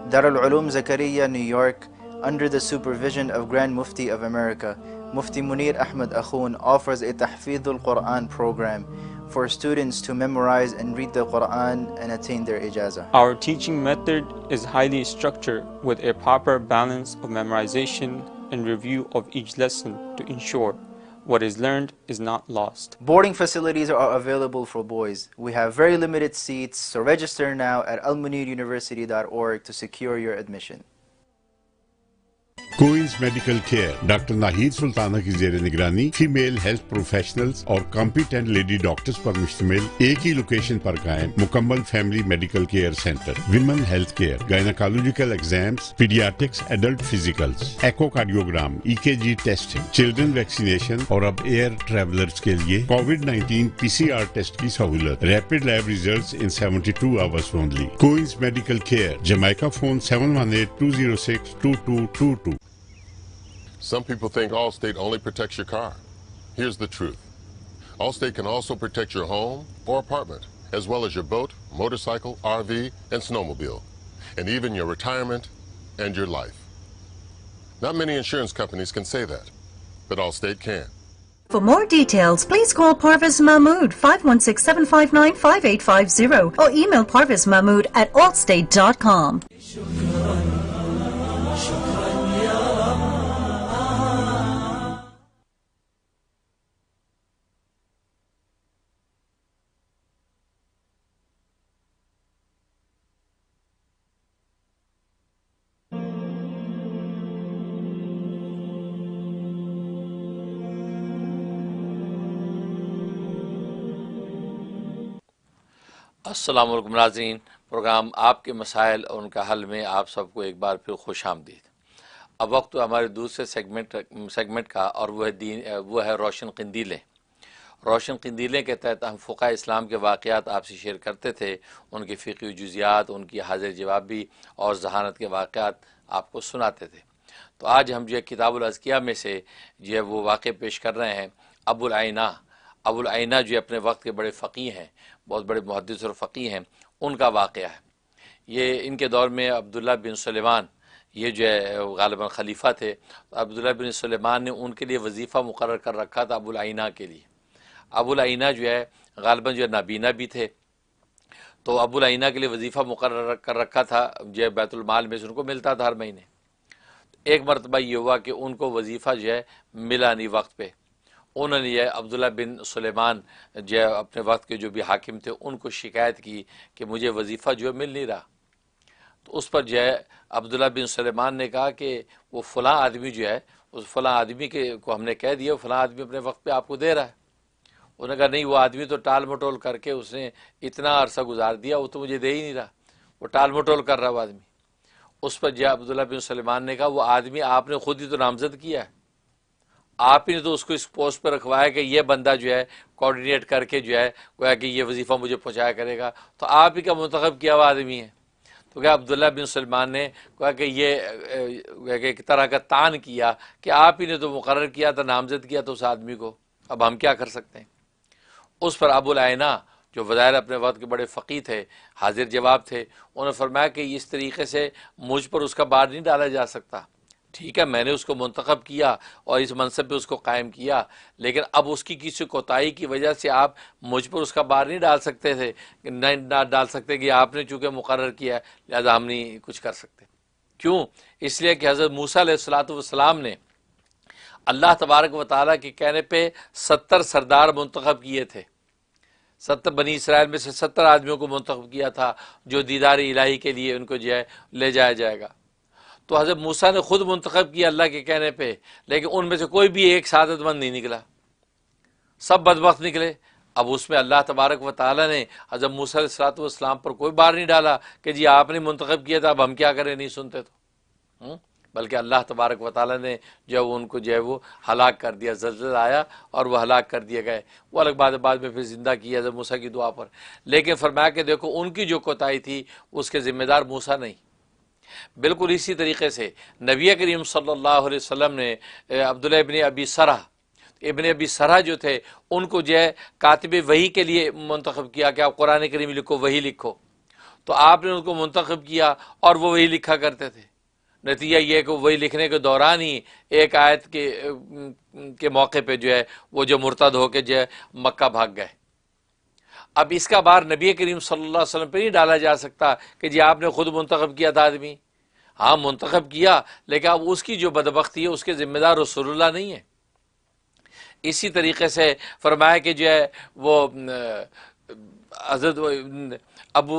Darul Uloom Zakaria, New York, under the supervision of Grand Mufti of America, Mufti Munir Ahmed Akhoon, offers a Tahfidhul Quran program for students to memorize and read the Quran and attain their ijazah. Our teaching method is highly structured with a proper balance of memorization and review of each lesson to ensure what is learned is not lost. Boarding facilities are available for boys. We have very limited seats, so register now at almuniruniversity.org to secure your admission. Queens Medical Care doctor Nahid Sultana کی زیر نگرانی female health professionals اور competent lady doctors پر مشتمل ایک ہی location پر قائم مکمل family medical care centre, women health care, gynaecological exams, paediatrics, adult physicals, echocardiogram, EKG testing, children vaccination اور اب ایئر ٹریولرز کے لیے کووڈ-19 PCR ٹیسٹ کی سہولت، rapid lab results in 72 hours only. Queens Medical Care, Jamaica phone 718-206-2222. Some people think Allstate only protects your car. Here's the truth. Allstate can also protect your home or apartment, as well as your boat, motorcycle, RV, and snowmobile, and even your retirement and your life. Not many insurance companies can say that, but Allstate can. For more details, please call Parvez Mahmood 516-759-5850 or email parvezmahmood@allstate.com. السلام علیکم ناظرین، programme آپ کے مسائل اور ان کا حل میں آپ سب کو ایک بار پھر خوش آمدید۔ اب وقت ہمارے دوسرے سیگمنٹ کا، اور وہ ہے روشن قندیلیں۔ روشن قندیلیں کے تحت ہم فقہ اسلام کے واقعات آپ سے شیئر کرتے تھے، ان کی فقہی جزیات، ان کی حاضر جوابی اور ذہانت کے واقعات آپ کو سناتے تھے۔ تو آج ہم جو ہے کتاب الازکیہ میں سے جو ہے وہ واقع پیش کر رہے ہیں۔ ابو العینہ جو اپنے وقت کے بڑے فقیہ ہیں، بہت بڑے محدث اور فقیہ ہیں، ان کا واقعہ ہے۔ یہ ان کے دور میں عبداللہ بن سلیمان یہ جو ہے غالباً خلیفہ تھے۔ عبداللہ بن سلیمان نے ان کے لیے وظیفہ مقرر کر رکھا تھا ابو العینہ کے لیے۔ ابو العینہ جو ہے غالباً جو ہے نابینا بھی تھے، تو ابو العینہ کے لیے وظیفہ مقرر کر رکھا تھا جو ہے بیت المال میں سے ان کو ملتا تھا ہر مہینے۔ ایک مرتبہ یہ ہوا کہ ان کو وظیفہ جو ہے ملا نہیں وقت پہ۔ انہوں نے یہ عبداللہ بن سلیمان جو ہے اپنے وقت کے جو بھی حاکم تھے ان کو شکایت کی کہ مجھے وظیفہ جو ہے مل نہیں رہا۔ تو اس پر جو ہے عبداللہ بن سلیمان نے کہا کہ وہ فلاں آدمی جو ہے، اس فلاں آدمی کو ہم نے کہہ دیا فلاں آدمی اپنے وقت پہ آپ کو دے رہا ہے۔ انہوں نے کہا نہیں، وہ آدمی تو ٹال مٹول کر کے اس نے اتنا عرصہ گزار دیا، وہ تو مجھے دے ہی نہیں رہا، وہ ٹال مٹول کر رہا وہ آدمی۔ اس پر جو عبداللہ بن سلیمان نے کہا وہ آدمی آپ نے خود ہی تو نامزد کیا ہے، آپ ہی نے تو اس کو اس پوسٹ پہ رکھوایا کہ یہ بندہ جو ہے کوآرڈینیٹ کر کے جو ہے گویا کہ یہ وظیفہ مجھے پہنچایا کرے گا، تو آپ ہی کا منتخب کیا ہوا آدمی ہے۔ تو کیا عبداللہ بن سلیمان نے گویا کہ یہ ایک طرح کا طعن کیا کہ آپ ہی نے تو مقرر کیا تھا، نامزد کیا تھا اس آدمی کو، اب ہم کیا کر سکتے ہیں۔ اس پر ابو العینہ جو بظاہر اپنے وقت کے بڑے فقیہ تھے، حاضر جواب تھے، انہوں نے فرمایا کہ اس طریقے سے مجھ پر اس کا بار نہیں ڈالا جا سکتا۔ ٹھیک ہے، میں نے اس کو منتخب کیا اور اس منصب پہ اس کو قائم کیا، لیکن اب اس کی کسی کوتاہی کی وجہ سے آپ مجھ پر اس کا بار نہیں ڈال سکتے تھے، نہ ڈال سکتے کہ آپ نے چونکہ مقرر کیا ہے لہذا ہم نہیں کچھ کر سکتے۔ کیوں؟ اس لیے کہ حضرت موسیٰ علیہ السلام نے اللہ تبارک و تعالیٰ کے کہنے پہ 70 سردار منتخب کیے تھے، 70 بنی اسرائیل میں سے 70 آدمیوں کو منتخب کیا تھا جو دیدار الہی کے لیے ان کو جو ہے لے جایا جائے گا۔ تو حضرت موسیٰ نے خود منتخب کیا اللہ کے کہنے پہ، لیکن ان میں سے کوئی بھی ایک سعادت مند نہیں نکلا، سب بدبخت نکلے۔ اب اس میں اللہ تبارک و تعالیٰ نے حضرت موسیٰ علیہ السلام پر کوئی بار نہیں ڈالا کہ جی آپ نے منتخب کیا تھا اب ہم کیا کریں، نہیں سنتے تو، بلکہ اللہ تبارک و تعالیٰ نے جو ان کو جو ہے وہ ہلاک کر دیا، زلزلہ آیا اور وہ ہلاک کر دیے گئے۔ وہ الگ بات ہے، بعد میں پھر زندہ کیا حضرت موسیٰ کی دعا پر، لیکن فرمایا کہ دیکھو ان کی جو کوتاہی تھی اس کے ذمہ دار موسیٰ نہیں۔ بالکل اسی طریقے سے نبی کریم صلی اللہ علیہ وسلم نے عبداللہ ابن ابی سرح جو تھے ان کو جو ہے کاتب وحی کے لیے منتخب کیا کہ آپ قرآن کریم لکھو، وحی لکھو، تو آپ نے ان کو منتخب کیا اور وہ وحی لکھا کرتے تھے۔ نتیجہ یہ کہ وہی لکھنے کے دوران ہی ایک آیت کے موقع پہ جو ہے وہ جو مرتد ہو کے جو ہے مکہ بھاگ گئے. اب اس کا بار نبی کریم صلی اللہ علیہ وسلم پہ نہیں ڈالا جا سکتا کہ جی آپ نے خود منتخب کیا تھا آدمی. ہاں منتخب کیا، لیکن اب اس کی جو بدبختی ہے اس کے ذمہ دار رسول اللہ نہیں ہے. اسی طریقے سے فرمایا کہ جو ہے وہ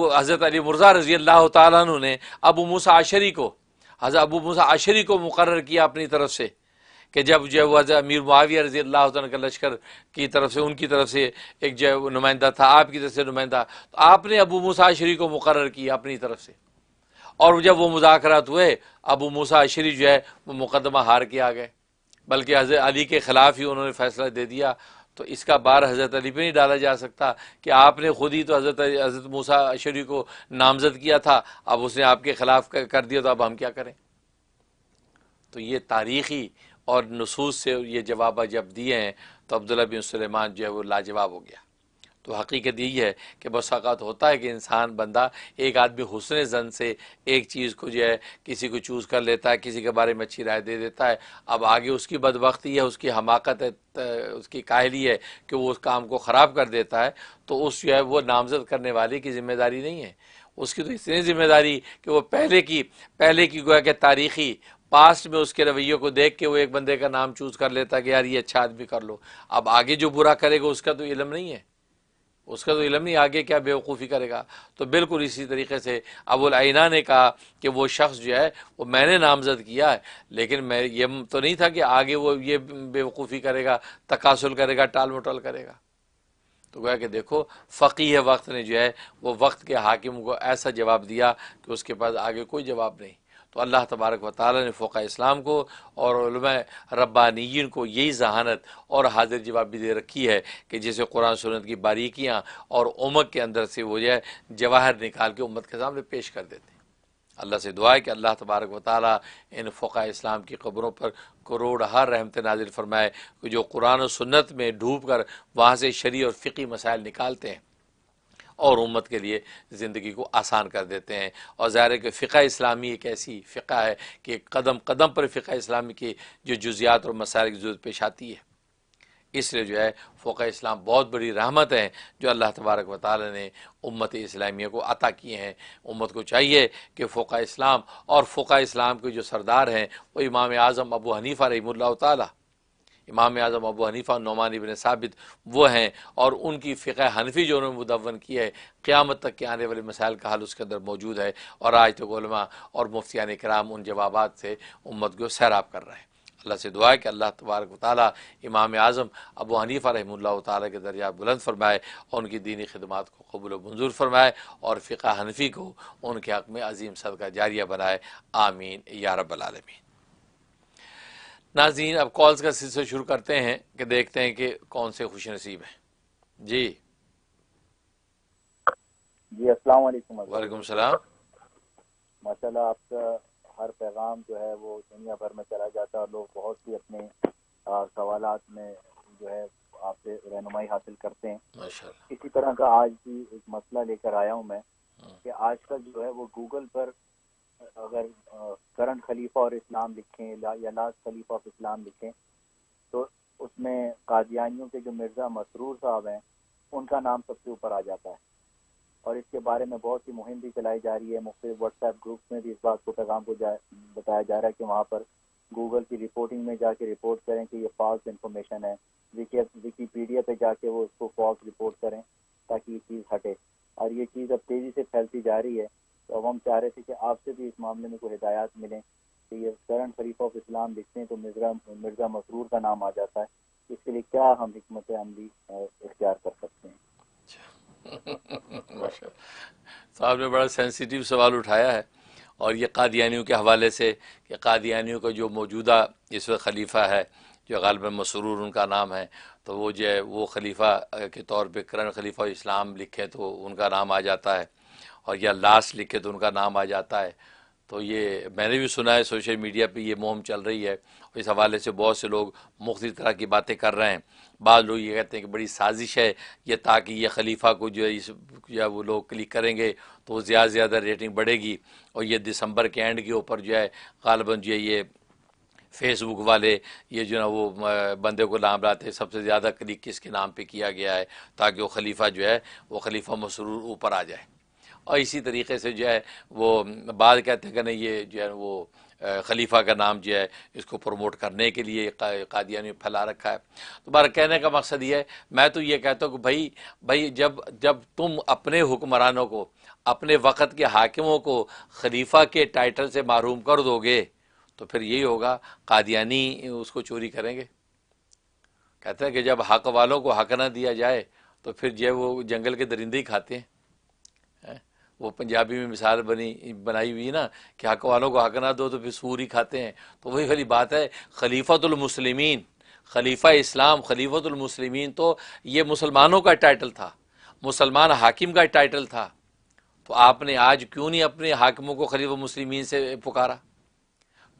حضرت علی مرزا رضی اللہ تعالیٰ عنہ نے ابو موسیٰ عشری کو، حضرت ابو موسیٰ عشری کو مقرر کیا اپنی طرف سے، کہ جب جو ہے وہ حضرت امیر معاویہ رضی اللہ عنہ کا لشکر کی طرف سے، ان کی طرف سے ایک جو ہے نمائندہ تھا، آپ کی طرف سے نمائندہ، تو آپ نے ابو موسیٰ عشری کو مقرر کیا اپنی طرف سے. اور جب وہ مذاکرات ہوئے ابو موسیٰ عشری جو ہے وہ مقدمہ ہار کے آ گئے، بلکہ حضرت علی کے خلاف ہی انہوں نے فیصلہ دے دیا. تو اس کا بار حضرت علی پہ نہیں ڈالا جا سکتا کہ آپ نے خود ہی تو حضرت موسیٰ عشری کو نامزد کیا تھا، اب اس نے آپ کے خلاف کر دیا تو اب ہم کیا کریں. تو یہ تاریخی اور نصوص سے یہ جواب جب دیے ہیں تو عبداللہ بن سلیمان جو ہے وہ لاجواب ہو گیا. تو حقیقت یہی ہے کہ بس اوقات ہوتا ہے کہ انسان بندہ ایک آدمی حسن زن سے ایک چیز کو جو ہے کسی کو چوز کر لیتا ہے، کسی کے بارے میں اچھی رائے دے دیتا ہے، اب آگے اس کی بدبختی ہے، اس کی حماقت ہے، اس کی کاہلی ہے کہ وہ اس کام کو خراب کر دیتا ہے، تو اس جو ہے وہ نامزد کرنے والے کی ذمہ داری نہیں ہے. اس کی تو اتنی ذمہ داری کہ وہ پہلے کی گویا کہ تاریخی پاسٹ میں اس کے رویے کو دیکھ کے وہ ایک بندے کا نام چوز کر لیتا ہے کہ یار یہ اچھا آدمی کر لو. اب آگے جو برا کرے گا اس کا تو علم نہیں ہے، اس کا تو علم نہیں آگے کیا بیوقوفی کرے گا. تو بالکل اسی طریقے سے ابو العینہ نے کہا کہ وہ شخص جو ہے وہ میں نے نامزد کیا ہے، لیکن میں یہ تو نہیں تھا کہ آگے وہ یہ بیوقوفی کرے گا، تکاسل کرے گا، ٹال مٹول کرے گا. تو گویا کہ دیکھو فقیہ وقت نے جو ہے وہ وقت کے حاکم کو ایسا جواب دیا کہ اس کے پاس آگے کوئی جواب نہیں. تو اللہ تبارک و تعالیٰ نے فقہ اسلام کو اور علماء ربانیین کو یہی ذہانت اور حاضر جواب بھی دے رکھی ہے کہ جسے قرآن سنت کی باریکیاں اور عمق کے اندر سے وہ جو ہے جواہر نکال کے امت کے سامنے پیش کر دیتے ہیں. اللہ سے دعا ہے کہ اللہ تبارک و تعالیٰ ان فقہ اسلام کی قبروں پر کروڑ ہر رحمت نازل فرمائے کہ جو قرآن و سنت میں ڈوب کر وہاں سے شرعی اور فقی مسائل نکالتے ہیں اور امت کے لیے زندگی کو آسان کر دیتے ہیں. اور ظاہر ہے کہ فقہ اسلامی ایک ایسی فقہ ہے کہ قدم قدم پر فقہ اسلامی کی جو جزیات اور مسائل کی ضرورت پیش آتی ہے. اس لیے جو ہے فقہ اسلام بہت بڑی رحمت ہیں جو اللہ تبارک و تعالی نے امت اسلامیہ کو عطا کیے ہیں. امت کو چاہیے کہ فقہ اسلام اور فقہ اسلام کے جو سردار ہیں وہ امام اعظم ابو حنیفہ رحمہ اللہ تعالی، امام اعظم ابو حنیفہ نعمان بن ثابت وہ ہیں، اور ان کی فقہ حنفی جو انہوں نے مدون کی ہے قیامت تک کے آنے والے مسائل کا حل اس کے اندر موجود ہے. اور آج تک علماء اور مفتیان کرام ان جوابات سے امت کو سیراب کر رہے ہیں. اللہ سے دعا ہے کہ اللہ تبارک و تعالیٰ امام اعظم ابو حنیفہ رحمہ اللہ تعالیٰ کے درجات بلند فرمائے اور ان کی دینی خدمات کو قبول و منظور فرمائے اور فقہ حنفی کو ان کے حق میں عظیم صدقہ جاریہ بنائے. آمین یا رب العالمین. ناظرین اب کالز کا سلسلہ شروع کرتے ہیں کہ دیکھتے ہیں کہ کون سے خوش نصیب ہیں. جی السلام علیکم. وعلیکم السلام. ماشاءاللہ آپ کا ہر پیغام جو ہے وہ دنیا بھر میں چلا جاتا ہے اور لوگ بہت سی اپنے سوالات میں جو ہے آپ سے رہنمائی حاصل کرتے ہیں. اسی طرح کا آج بھی ایک مسئلہ لے کر آیا ہوں میں کہ آج کل جو ہے وہ گوگل پر اگر کرنٹ خلیفہ اور اسلام لکھیں یا لاسٹ خلیفہ آف اسلام لکھیں تو اس میں قادیانیوں کے جو مرزا مسرور صاحب ہیں ان کا نام سب سے اوپر آ جاتا ہے. اور اس کے بارے میں بہت سی مہم بھی چلائی جا رہی ہے. مختلف واٹس ایپ گروپس میں بھی اس بات کو پیغام کو بتایا جا رہا ہے کہ وہاں پر گوگل کی رپورٹنگ میں جا کے رپورٹ کریں کہ یہ فالس انفارمیشن ہے. ویکیپیڈیا پہ جا کے وہ اس کو فالس رپورٹ کریں تاکہ یہ چیز ہٹے. اور یہ چیز اب تیزی سے پھیلتی جا رہی ہے. تو اب ہم چاہ رہے تھے کہ آپ سے بھی اس معاملے میں کوئی ہدایات ملیں کہ یہ کرنٹ خلیفہ آف اسلام لکھتے ہیں تو مرزا مسرور کا نام آ جاتا ہے. اس کے لیے کیا ہم حکمت عملی اختیار کر سکتے ہیں؟ صاحب نے بڑا سینسیٹیو سوال اٹھایا ہے اور یہ قادیانیوں کے حوالے سے کہ قادیانیوں کا جو موجودہ اس وقت خلیفہ ہے جو غالباً مسرور ان کا نام ہے تو وہ جو ہے وہ خلیفہ کے طور پہ کرنٹ خلیفہ اسلام لکھے تو ان کا نام آ جاتا ہے اور یا لاس لکھے تو ان کا نام آ جاتا ہے. تو یہ میں نے بھی سنا ہے سوشل میڈیا پہ یہ مہم چل رہی ہے، اس حوالے سے بہت سے لوگ مختلف طرح کی باتیں کر رہے ہیں. بعض لوگ یہ کہتے ہیں کہ بڑی سازش ہے یہ، تاکہ یہ خلیفہ کو جو ہے یا وہ لوگ کلک کریں گے تو وہ زیادہ سے زیادہ ریٹنگ بڑھے گی، اور یہ دسمبر کے اینڈ کے اوپر جو ہے غالباً جو ہے یہ فیس بک والے یہ جو ہے وہ بندے کو نام لاتے ہیں سب سے زیادہ کلک کس کے نام پہ کیا گیا ہے، تاکہ وہ خلیفہ جو ہے وہ خلیفہ مسرور اوپر آ جائے. اور اسی طریقے سے جو ہے وہ بعض کہتے ہیں کہ نہیں یہ جو ہے وہ خلیفہ کا نام جو ہے اس کو پروموٹ کرنے کے لیے قادیانی پھیلا رکھا ہے. تو بارہ کہنے کا مقصد یہ ہے، میں تو یہ کہتا ہوں کہ بھائی جب تم اپنے حکمرانوں کو، اپنے وقت کے حاکموں کو خلیفہ کے ٹائٹل سے محروم کر دو گے تو پھر یہی ہوگا، قادیانی اس کو چوری کریں گے. کہتے ہیں کہ جب حق والوں کو حق نہ دیا جائے تو پھر جو ہے وہ جنگل کے درندے ہی کھاتے ہیں. وہ پنجابی میں مثال بنائی ہوئی نا کہ حق والوں کو حق نہ دو تو پھر سور ہی کھاتے ہیں. تو وہی والی بات ہے، خلیفۃ المسلمین، خلیفہ اسلام، خلیفۃ المسلمین تو یہ مسلمانوں کا ٹائٹل تھا، مسلمان حاکم کا ٹائٹل تھا. تو آپ نے آج کیوں نہیں اپنے حاکموں کو خلیفہ المسلمین سے پکارا؟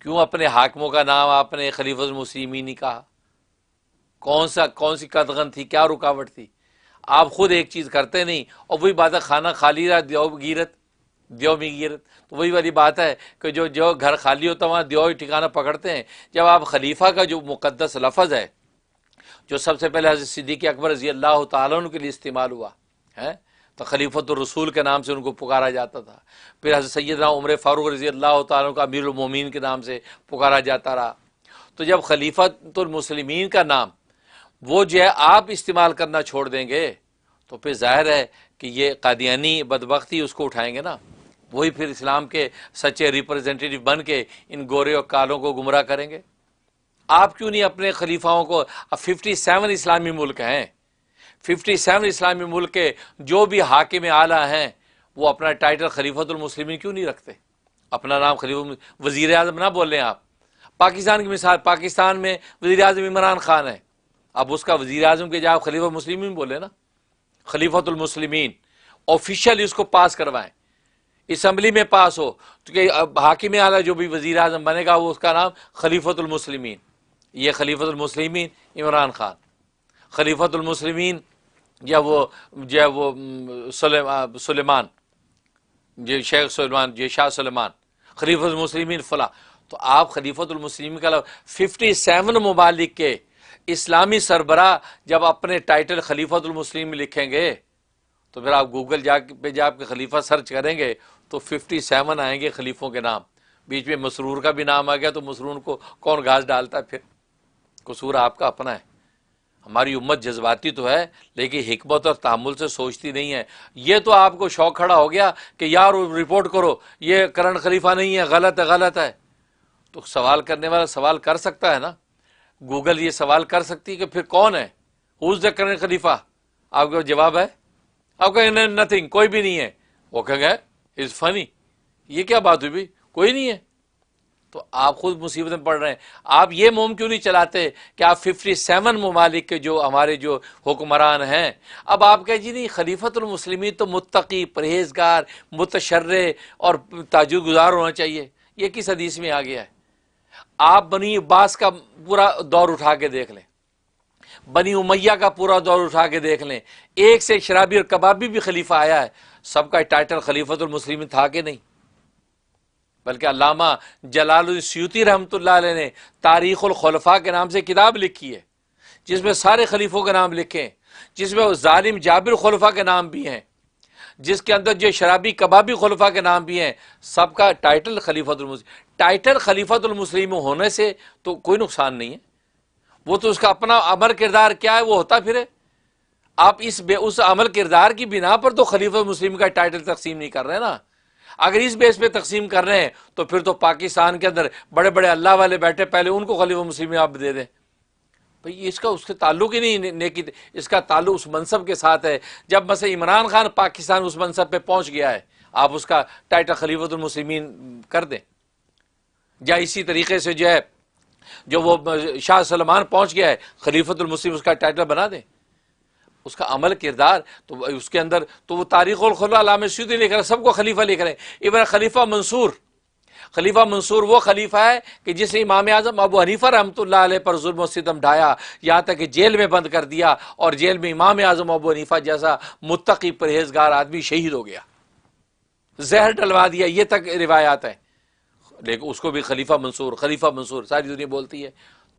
کیوں اپنے حاکموں کا نام آپ نے خلیفۃ المسلمین نہیں کہا؟ کون سی قدغن تھی، کیا رکاوٹ تھی؟ آپ خود ایک چیز کرتے نہیں، اور وہی بات ہے خانہ خالی رہا دیو میں گیرت. تو وہی والی بات ہے کہ جو گھر خالی ہوتا وہاں دیو ہی ٹھکانہ پکڑتے ہیں. جب آپ خلیفہ کا جو مقدس لفظ ہے جو سب سے پہلے حضرت صدیق اکبر رضی اللہ تعالیٰ عنہ کے لیے استعمال ہوا ہے، تو خلیفۃ الرسول کے نام سے ان کو پکارا جاتا تھا. پھر حضرت سیدنا عمر فاروق رضی اللہ تعالیٰ عنہ کا امیر المومنین کے نام سے پکارا جاتا رہا. تو جب خلیفۃ المسلمین کا نام وہ جو ہے آپ استعمال کرنا چھوڑ دیں گے تو پھر ظاہر ہے کہ یہ قادیانی بدبختی اس کو اٹھائیں گے نا. وہی پھر اسلام کے سچے ریپرزینٹیٹیو بن کے ان گورے اور کالوں کو گمراہ کریں گے. آپ کیوں نہیں اپنے خلیفاؤں کو، 57 اسلامی ملک ہیں، 57 اسلامی ملک کے جو بھی حاکم اعلیٰ ہیں وہ اپنا ٹائٹل خلیفۃ المسلمین کیوں نہیں رکھتے؟ اپنا نام وزیر اعظم نہ بول رہے ہیں آپ. پاکستان کی مثال، پاکستان میں وزیر اعظم عمران خان ہے، اب اس کا وزیر اعظم کے جا خلیفہ مسلمین بولے نا، خلیفۃ المسلمین آفیشیل اس کو پاس کروائیں، اسمبلی میں پاس ہو، کیونکہ حاکم اعلیٰ جو بھی وزیر اعظم بنے گا وہ اس کا نام خلیفۃ المسلمین. یہ خلیفۃ المسلمین عمران خان، خلیفۃ المسلمین یا وہ سلیمان، یہ شیخ سلیمان، یہ شاہ سلیمان، خلیفۃ المسلمین فلاں. تو آپ خلیفۃ المسلمین کا 57 ممالک کے اسلامی سربراہ جب اپنے ٹائٹل خلیفۃ المسلمین لکھیں گے تو پھر آپ گوگل پہ جا کے خلیفہ سرچ کریں گے تو 57 آئیں گے خلیفوں کے نام. بیچ میں مسرور کا بھی نام آ گیا تو مسرور کو کون گھاس ڈالتا ہے؟ پھر قصور آپ کا اپنا ہے. ہماری امت جذباتی تو ہے لیکن حکمت اور تحمل سے سوچتی نہیں ہے. یہ تو آپ کو شوق کھڑا ہو گیا کہ یار رپورٹ کرو یہ کرنٹ خلیفہ نہیں ہے، غلط ہے. تو سوال کرنے والا سوال کر سکتا ہے نا، گوگل یہ سوال کر سکتی کہ پھر کون ہے، ہوز دا کرنٹ خلیفہ؟ آپ کا جواب ہے، آپ کہیں نتھنگ، کوئی بھی نہیں ہے. وہ کہیں گے اٹس فنی، یہ کیا بات ہوئی، کوئی نہیں ہے. تو آپ خود مصیبت میں پڑ رہے ہیں. آپ یہ مہم کیوں نہیں چلاتے کہ آپ 57 ممالک کے جو ہمارے جو حکمران ہیں، اب آپ کہیں جی نہیں خلیفۃ المسلمین تو متقی، پرہیزگار، متشرع اور تہجد گزار ہونا چاہیے. یہ کس حدیث میں آ گیا ہے؟ آپ بنی عباس کا پورا دور اٹھا کے دیکھ لیں، بنی امیہ کا پورا دور اٹھا کے دیکھ لیں، ایک سے شرابی اور کبابی بھی خلیفہ آیا ہے، سب کا ٹائٹل خلیفۃ المسلمین تھا کہ نہیں؟ بلکہ علامہ جلال الدین سیوطی رحمۃ اللہ علیہ نے تاریخ الخلفاء کے نام سے کتاب لکھی ہے جس میں سارے خلیفوں کے نام لکھے ہیں، جس میں ظالم جابر خلفاء کے نام بھی ہیں، جس کے اندر جو شرابی کبابی خلفاء کے نام بھی ہیں، سب کا ٹائٹل خلیفۃ المسلمین. ٹائٹل خلیفۃ المسلمین ہونے سے تو کوئی نقصان نہیں ہے، وہ تو اس کا اپنا عمل کردار کیا ہے وہ ہوتا پھرے. آپ اس عمل کردار کی بنا پر تو خلیفۃ مسلم کا ٹائٹل تقسیم نہیں کر رہے نا. اگر اس بیس پہ تقسیم کر رہے ہیں تو پھر تو پاکستان کے اندر بڑے بڑے اللہ والے بیٹھے، پہلے ان کو خلیفہ مسلم آپ دے دیں. بھئی اس کے تعلق ہی نہیں نیکی، اس کا تعلق اس منصب کے ساتھ ہے. جب مثلا عمران خان پاکستان اس منصب پہ پہنچ گیا ہے، آپ اس کا ٹائٹل خلیفۃ المسلمین کر دیں. یا اسی طریقے سے جو ہے جو وہ شاہ سلمان پہنچ گیا ہے، خلیفۃ المسلم اس کا ٹائٹل بنا دیں. اس کا عمل کردار تو اس کے اندر تو وہ تاریخ الخلفاء علامہ سیوطی لکھ رہے ہیں، سب کو خلیفہ لکھ رہے ہیں. ابن خلیفہ منصور، خلیفہ منصور وہ خلیفہ ہے کہ جس نے امام اعظم ابو حنیفہ رحمۃ اللہ علیہ پر ظلم و ستم ڈھایا، یہاں تک کہ جیل میں بند کر دیا، اور جیل میں امام اعظم ابو حنیفہ جیسا متقی پرہیزگار آدمی شہید ہو گیا، زہر ڈلوا دیا، یہ تک روایات ہیں. لیکن اس کو بھی خلیفہ منصور ساری دنیا بولتی ہے.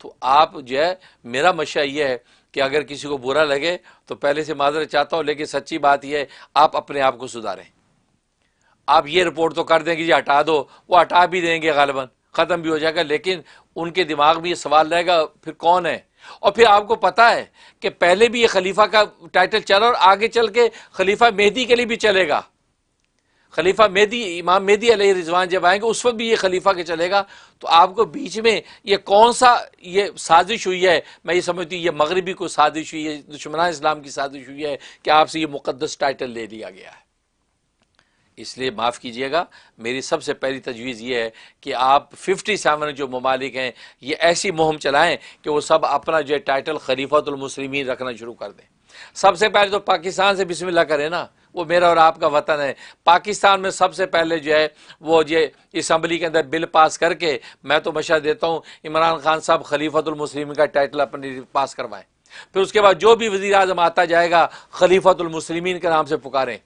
تو آپ جو ہے، میرا مشورہ یہ ہے کہ اگر کسی کو برا لگے تو پہلے سے معذرت چاہتا ہوں، لیکن سچی بات یہ ہے آپ اپنے آپ کو سدھاریں. آپ یہ رپورٹ تو کر دیں کہ جی ہٹا دو، وہ ہٹا بھی دیں گے، غالباً ختم بھی ہو جائے گا، لیکن ان کے دماغ میں یہ سوال رہے گا پھر کون ہے. اور پھر آپ کو پتا ہے کہ پہلے بھی یہ خلیفہ کا ٹائٹل چلا اور آگے چل کے خلیفہ مہدی کے لیے بھی چلے گا. خلیفہ مہدی، امام مہدی علیہ رضوان جب آئیں گے اس وقت بھی یہ خلیفہ کے چلے گا. تو آپ کو بیچ میں یہ کون سا یہ سازش ہوئی ہے، میں یہ سمجھتی ہوں یہ مغربی کو سازش ہوئی ہے، دشمنان اسلام کی سازش ہوئی ہے کہ آپ سے یہ مقدس ٹائٹل لے لیا گیا ہے. اس لیے معاف کیجئے گا، میری سب سے پہلی تجویز یہ ہے کہ آپ 57 جو ممالک ہیں یہ ایسی مہم چلائیں کہ وہ سب اپنا جو ٹائٹل خلیفۃ المسلمین رکھنا شروع کر دیں. سب سے پہلے تو پاکستان سے بسم اللہ کریں نا، وہ میرا اور آپ کا وطن ہے. پاکستان میں سب سے پہلے جو ہے وہ جو اسمبلی کے اندر بل پاس کر کے، میں تو مشورہ دیتا ہوں عمران خان صاحب خلیفۃ المسلمین کا ٹائٹل اپنے پاس کروائیں. پھر اس کے بعد جو بھی وزیر اعظم آتا جائے گا خلیفۃ المسلمین کے نام سے پکاریں.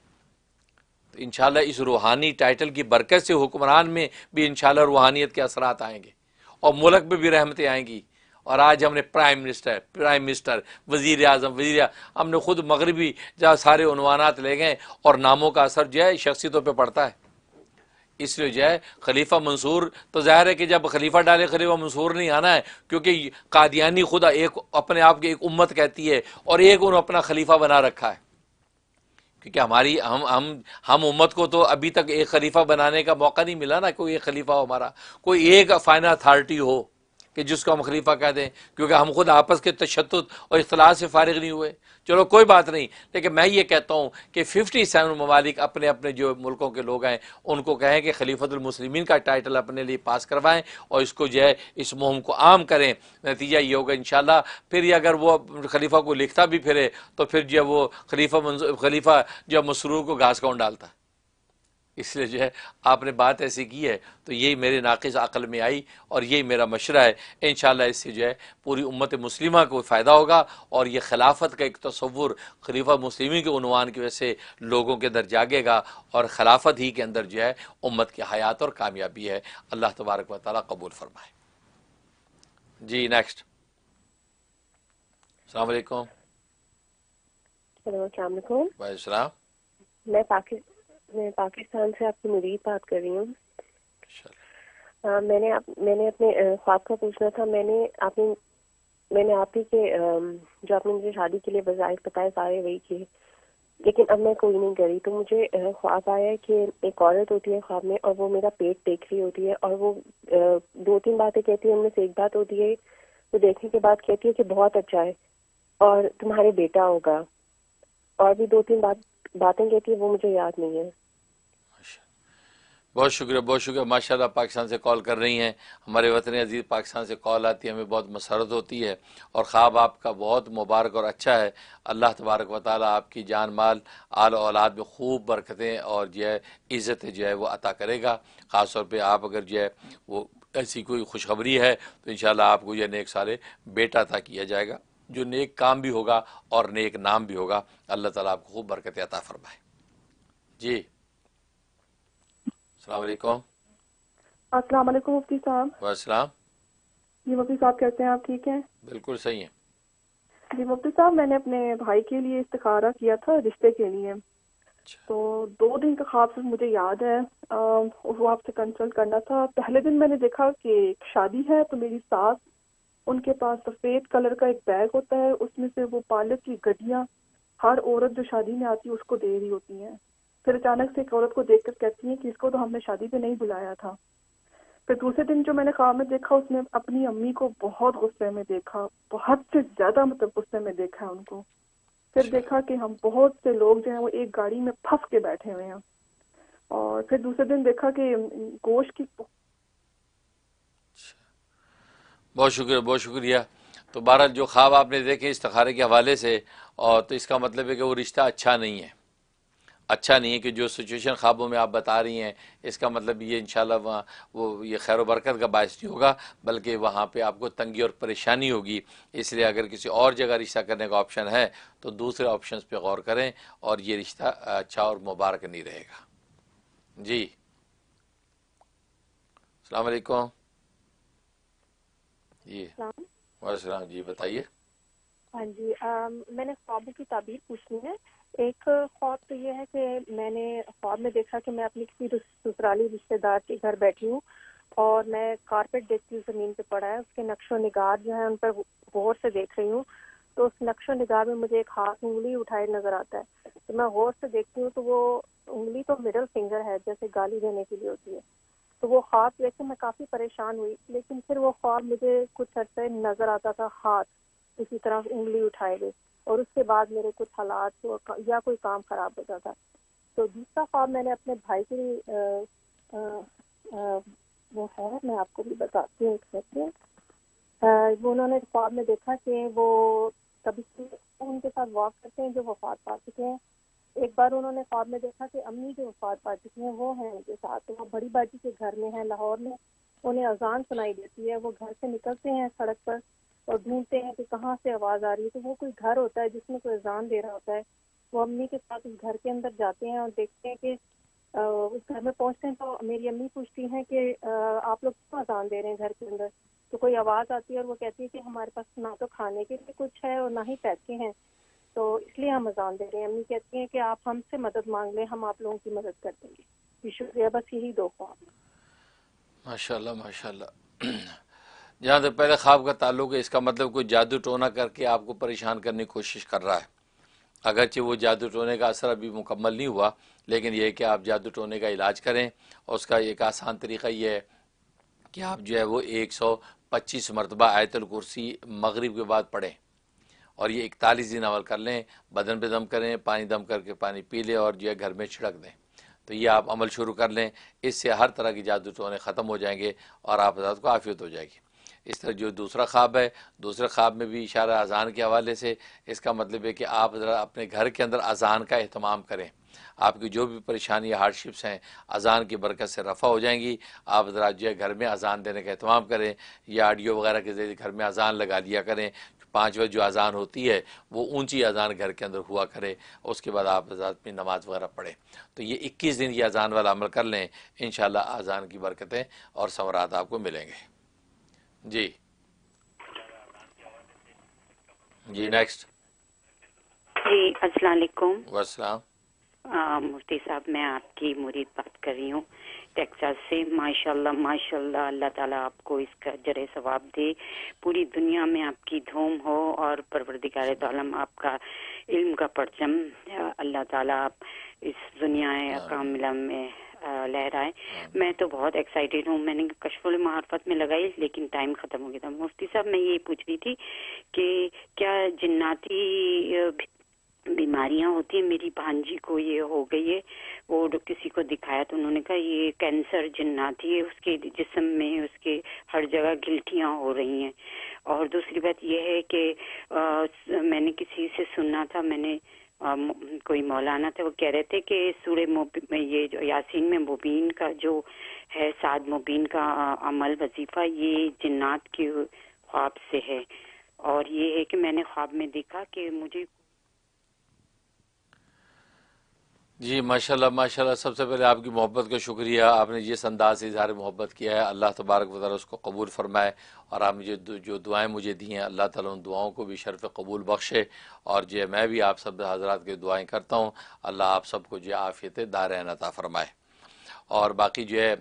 تو انشاءاللہ اس روحانی ٹائٹل کی برکت سے حکمران میں بھی انشاءاللہ روحانیت کے اثرات آئیں گے اور ملک میں بھی رحمتیں آئیں گی. اور آج ہم نے پرائم منسٹر، وزیر اعظم، ہم نے خود مغربی جہاں سارے عنوانات لے گئے اور ناموں کا اثر جو ہے شخصیتوں پہ پڑتا ہے. اس لیے جو ہے خلیفہ منصور تو ظاہر ہے کہ جب خلیفہ ڈالے خلیفہ منصور نہیں آنا ہے، کیونکہ قادیانی خدا ایک اپنے آپ کی ایک امت کہتی ہے اور ایک انہوں اپنا خلیفہ بنا رکھا ہے. کیونکہ ہماری ہم امت کو تو ابھی تک ایک خلیفہ بنانے کا موقع نہیں ملا نا. کوئی ایک خلیفہ ہو ہمارا، کوئی ایک فائنل اتھارٹی ہو کہ جس کو ہم خلیفہ کہہ دیں، کیونکہ ہم خود آپس کے تشدد اور اختلاف سے فارغ نہیں ہوئے. چلو کوئی بات نہیں، لیکن میں یہ کہتا ہوں کہ 57 ممالک اپنے اپنے جو ملکوں کے لوگ ہیں ان کو کہیں کہ خلیفۃ المسلمین کا ٹائٹل اپنے لیے پاس کروائیں اور اس کو جو ہے اس مہم کو عام کریں. نتیجہ یہ ہوگا انشاءاللہ. پھر یہ اگر وہ خلیفہ کو لکھتا بھی پھرے تو پھر جو ہے وہ خلیفہ جو مسرور کو گھاس کون ڈالتا. اس لیے جو ہے آپ نے بات ایسی کی ہے تو یہی میرے ناقص عقل میں آئی اور یہی میرا مشورہ ہے. انشاءاللہ اس سے جو ہے پوری امت مسلمہ کو فائدہ ہوگا اور یہ خلافت کا ایک تصور خلیفہ مسلمین کے عنوان کی وجہ سے لوگوں کے اندر جاگے گا اور خلافت ہی کے اندر جو ہے امت کی حیات اور کامیابی ہے. اللہ تبارک و تعالیٰ قبول فرمائے. جی نیکسٹ. السلام علیکم. السلام علیکم. وعلیکم السلام. میں پاکستان سے آپ کی مرید بات کر رہی ہوں. میں نے اپنے خواب کا پوچھنا تھا. میں نے آپ ہی کے جو آپ نے مجھے شادی کے لیے وظائف بتائے سارے وہی کیے، لیکن اب میں کوئی نہیں کری. تو مجھے خواب آیا ہے کہ ایک عورت ہوتی ہے خواب میں اور وہ میرا پیٹ دیکھ رہی ہوتی ہے اور وہ 2-3 باتیں کہتی ہے. ان میں سے ایک بات ہوتی ہے وہ دیکھنے کے بعد کہتی ہے کہ بہت اچھا ہے اور تمہارے بیٹا ہوگا، اور بھی 2-3 باتیں کہتی ہے، وہ مجھے یاد نہیں ہے. بہت شکریہ ماشاءاللہ. پاکستان سے کال کر رہی ہیں ہمارے وطن عزیز. پاکستان سے کال آتی ہے ہمیں بہت مسرت ہوتی ہے اور خواب آپ کا بہت مبارک اور اچھا ہے. اللہ تبارک و تعالیٰ آپ کی جان مال آل و اولاد میں خوب برکتیں اور جو ہے عزت جو ہے وہ عطا کرے گا. خاص طور پہ آپ اگر جو ہے وہ ایسی کوئی خوشخبری ہے تو انشاءاللہ آپ کو یہ نیک سالے بیٹا عطا کیا جائے گا جو نیک کام بھی ہوگا اور نیک نام بھی ہوگا. اللہ تعالیٰ آپ کو خوب برکت عطا فرمائے. جی السلام علیکم. السلام علیکم مفتی صاحب. والسلام. جی مفتی صاحب کہتے ہیں آپ ٹھیک ہیں؟ بالکل صحیح ہیں. جی مفتی صاحب میں نے اپنے بھائی کے لیے استخارہ کیا تھا رشتے کے لیے. تو 2 دن کا خواب سے مجھے یاد ہے وہ آپ سے کنسلٹ کرنا تھا. پہلے دن میں نے دیکھا کہ شادی ہے تو میری ساس ان کے پاس سفید کلر کا ایک بیگ ہوتا ہے، اس میں سے وہ پالک کی گڈیاں ہر عورت جو شادی میں آتی ہے اس کو دے رہی ہوتی ہیں. پھر اچانک سے ایک عورت کو دیکھ کر کہتی ہیں کہ اس کو تو ہم نے شادی پہ نہیں بلایا تھا. پھر دوسرے دن جو میں نے خواب میں دیکھا اس نے اپنی امی کو بہت غصے میں دیکھا، بہت سے زیادہ غصے میں دیکھا ہے ان کو. پھر دیکھا کہ ہم بہت سے لوگ جو ہیں وہ ایک گاڑی میں پھنس کے بیٹھے ہوئے ہیں. اور پھر دوسرے دن دیکھا کہ گوشت کی. بہت شکریہ. تو بہرحال جو خواب آپ نے دیکھے استخارے کے حوالے سے، اور تو اس کا مطلب ہے کہ وہ رشتہ اچھا نہیں ہے. اچھا نہیں ہے کہ جو سچویشن خوابوں میں آپ بتا رہی ہیں اس کا مطلب یہ انشاءاللہ وہاں وہ یہ خیر و برکت کا باعث نہیں ہوگا، بلکہ وہاں پہ آپ کو تنگی اور پریشانی ہوگی. اس لیے اگر کسی اور جگہ رشتہ کرنے کا آپشن ہے تو دوسرے آپشنز پہ غور کریں، اور یہ رشتہ اچھا اور مبارک نہیں رہے گا. جی السلام علیکم. جی وعلیکم السلام. جی بتائیے. ہاں جی، میں نے خوابوں کی تعبیر پوچھنی ہے. ایک خواب تو یہ ہے کہ میں نے خواب میں دیکھا کہ میں اپنی کسی سسرالی رشتے دار کے گھر بیٹھی ہوں اور میں کارپیٹ دیکھتی ہوں زمین پہ پڑا ہے، اس کے نقش و نگار جو ہے ان پر غور سے دیکھ رہی ہوں. تو اس نقش و نگار میں مجھے ایک ہاتھ انگلی اٹھائے نظر آتا ہے. تو میں غور سے دیکھتی ہوں تو وہ انگلی تو مڈل فنگر ہے، جیسے گالی دینے کے لیے ہوتی ہے. تو وہ خواب دیکھ کے میں کافی پریشان ہوئی، لیکن پھر وہ خواب مجھے کچھ عرصے نظر آتا تھا ہاتھ اسی طرح انگلی اٹھائے ہوئے، اور اس کے بعد میرے کچھ حالات یا کوئی کام خراب ہوتا تھا. تو دوسرا خواب میں نے اپنے بھائی کے لیے وہ ہے، میں آپ کو بھی بتاتی ہوں. ایک سیکنڈ. وہ انہوں نے خواب میں دیکھا کہ وہ کبھی ان کے ساتھ واک کرتے ہیں جو وفات پا چکے ہیں. ایک بار انہوں نے خواب میں دیکھا کہ امی جو وفات پا چکی ہیں وہ ہیں ان کے ساتھ. تو وہ بڑی باجی کے گھر میں ہیں لاہور میں. انہیں اذان سنائی دیتی ہے، وہ گھر سے نکلتے ہیں سڑک پر اور ڈھونڈتے ہیں کہ کہاں سے آواز آ رہی ہے. تو وہ کوئی گھر ہوتا ہے جس میں کوئی اذان دے رہا ہوتا ہے. وہ امی کے ساتھ اس گھر کے اندر جاتے ہیں اور دیکھتے ہیں کہ اس گھر میں پہنچتے ہیں تو میری امی پوچھتی ہیں کہ آپ لوگ کیوں اذان دے رہے ہیں گھر کے اندر. تو کوئی آواز آتی ہے اور وہ کہتی ہے کہ ہمارے پاس نہ تو کھانے کے لیے کچھ ہے اور نہ ہی پیسے ہیں، تو اس لیے ہم اذان دے رہے ہیں. امی کہتی ہیں کہ آپ ہم سے مدد مانگ لیں، ہم آپ لوگوں کی مدد کر دیں گے. جی شکریہ. بس یہی دو خواب. ماشاء اللہ ماشاء اللہ. جہاں تک پہلے خواب کا تعلق ہے، اس کا مطلب کوئی جادو ٹونا کر کے آپ کو پریشان کرنے کی کوشش کر رہا ہے. اگرچہ وہ جادو ٹونے کا اثر ابھی مکمل نہیں ہوا، لیکن یہ ہے کہ آپ جادو ٹونے کا علاج کریں. اور اس کا ایک آسان طریقہ یہ ہے کہ آپ جو ہے وہ 125 مرتبہ آیت الکرسی مغرب کے بعد پڑھیں، اور یہ 41 دن عمل کر لیں. بدن پہ دم کریں، پانی دم کر کے پانی پی لیں، اور جو ہے گھر میں چھڑک دیں. تو یہ آپ عمل شروع کر لیں، اس سے ہر طرح کی جادو ٹونے ختم ہو جائیں گے اور آپ حضرات کو عافیت ہو جائے گی. اس طرح جو دوسرا خواب ہے، دوسرے خواب میں بھی اشارہ اذان کے حوالے سے. اس کا مطلب ہے کہ آپ ذرا اپنے گھر کے اندر اذان کا اہتمام کریں. آپ کی جو بھی پریشانی ہارڈ شپس ہیں اذان کی برکت سے رفع ہو جائیں گی. آپ ذرا جو ہے گھر میں اذان دینے کا اہتمام کریں، یا آڈیو وغیرہ کے ذریعے گھر میں اذان لگا لیا کریں. 5 بجے جو اذان ہوتی ہے وہ اونچی اذان گھر کے اندر ہوا کرے، اس کے بعد آپ اپنی نماز وغیرہ پڑھیں. تو یہ 21 دن کی اذان والا عمل کر لیں، انشاءاللہ اذان کی برکتیں اور ثمرات آپ کو ملیں گے. جی جی نیکسٹ. جی السلام علیکم. والسلام. مفتی صاحب میں آپ کی مرید بات کر رہی ہوں ٹیکساس سے. ماشاءاللہ ماشاءاللہ، اللہ تعالیٰ آپ کو اس کا اجر ثواب دے، پوری دنیا میں آپ کی دھوم ہو، اور پروردگار عالم آپ کا علم کا پرچم اللہ تعالیٰ آپ اس دنیا کاملہ میں لہرائے. میں تو بہت ایکسائٹیڈ ہوں. میں نے کشف المعارفت میں لگائی لیکن ٹائم ختم ہو گیا تھا. مفتی صاحب میں یہ پوچھ رہی تھی کہ کیا جناتی بیماریاں ہوتی ہیں؟ میری بھانجی کو یہ ہو گئی ہے، وہ کسی کو دکھایا تو انہوں نے کہا یہ کینسر جناتی ہے، اس کے جسم میں اس کے ہر جگہ گلٹیاں ہو رہی ہیں. اور دوسری بات یہ ہے کہ میں نے کسی سے سنا تھا، میں نے کوئی مولانا تھے، وہ کہہ رہے تھے کہ سورہ یہ جو یاسین میں مبین کا جو ہے، سعد مبین کا عمل وظیفہ، یہ جنات کے خواب سے ہے. اور یہ ہے کہ میں نے خواب میں دیکھا کہ مجھے جی ماشاءاللہ ماشاءاللہ. سب سے پہلے آپ کی محبت کا شکریہ، آپ نے جس انداز سے اظہار محبت کیا ہے، اللہ تبارک و تعالیٰ اس کو قبول فرمائے. اور آپ مجھے جو دعائیں مجھے دی ہیں، اللہ تعالیٰ ان دعاؤں کو بھی شرف قبول بخشے. اور جو ہے میں بھی آپ سب حضرات کے دعائیں کرتا ہوں، اللہ آپ سب کو جو ہے عافیت دارین عطا فرمائے. اور باقی جو ہے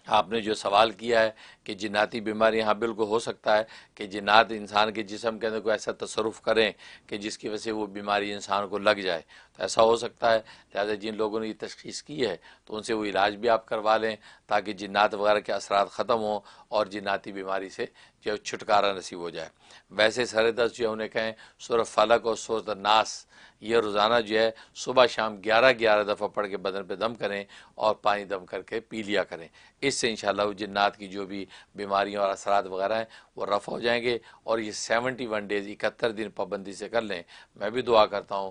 آپ نے جو سوال کیا ہے کہ جناتی بیماری، ہاں بالکل ہو سکتا ہے کہ جنات انسان کے جسم کے اندر کوئی ایسا تصرف کریں کہ جس کی وجہ سے وہ بیماری انسان کو لگ جائے، تو ایسا ہو سکتا ہے. لہٰذا جن لوگوں نے یہ تشخیص کی ہے تو ان سے وہ علاج بھی آپ کروا لیں تاکہ جنات وغیرہ کے اثرات ختم ہوں اور جناتی بیماری سے جو چھٹکارا نصیب ہو جائے. ویسے سر درد جو ہے انہیں کہیں سورہ فلق اور سورہ ناس یہ روزانہ جو ہے صبح شام 11 دفعہ پڑھ کے بدن پہ دم کریں اور پانی دم کر کے پی لیا کریں. اس سے انشاءاللہ وہ جنات کی جو بھی بیماریاں اور اثرات وغیرہ ہیں وہ رفع ہو جائیں گے. اور یہ 71 ڈیز 71 دن پابندی سے کر لیں. میں بھی دعا کرتا ہوں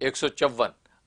154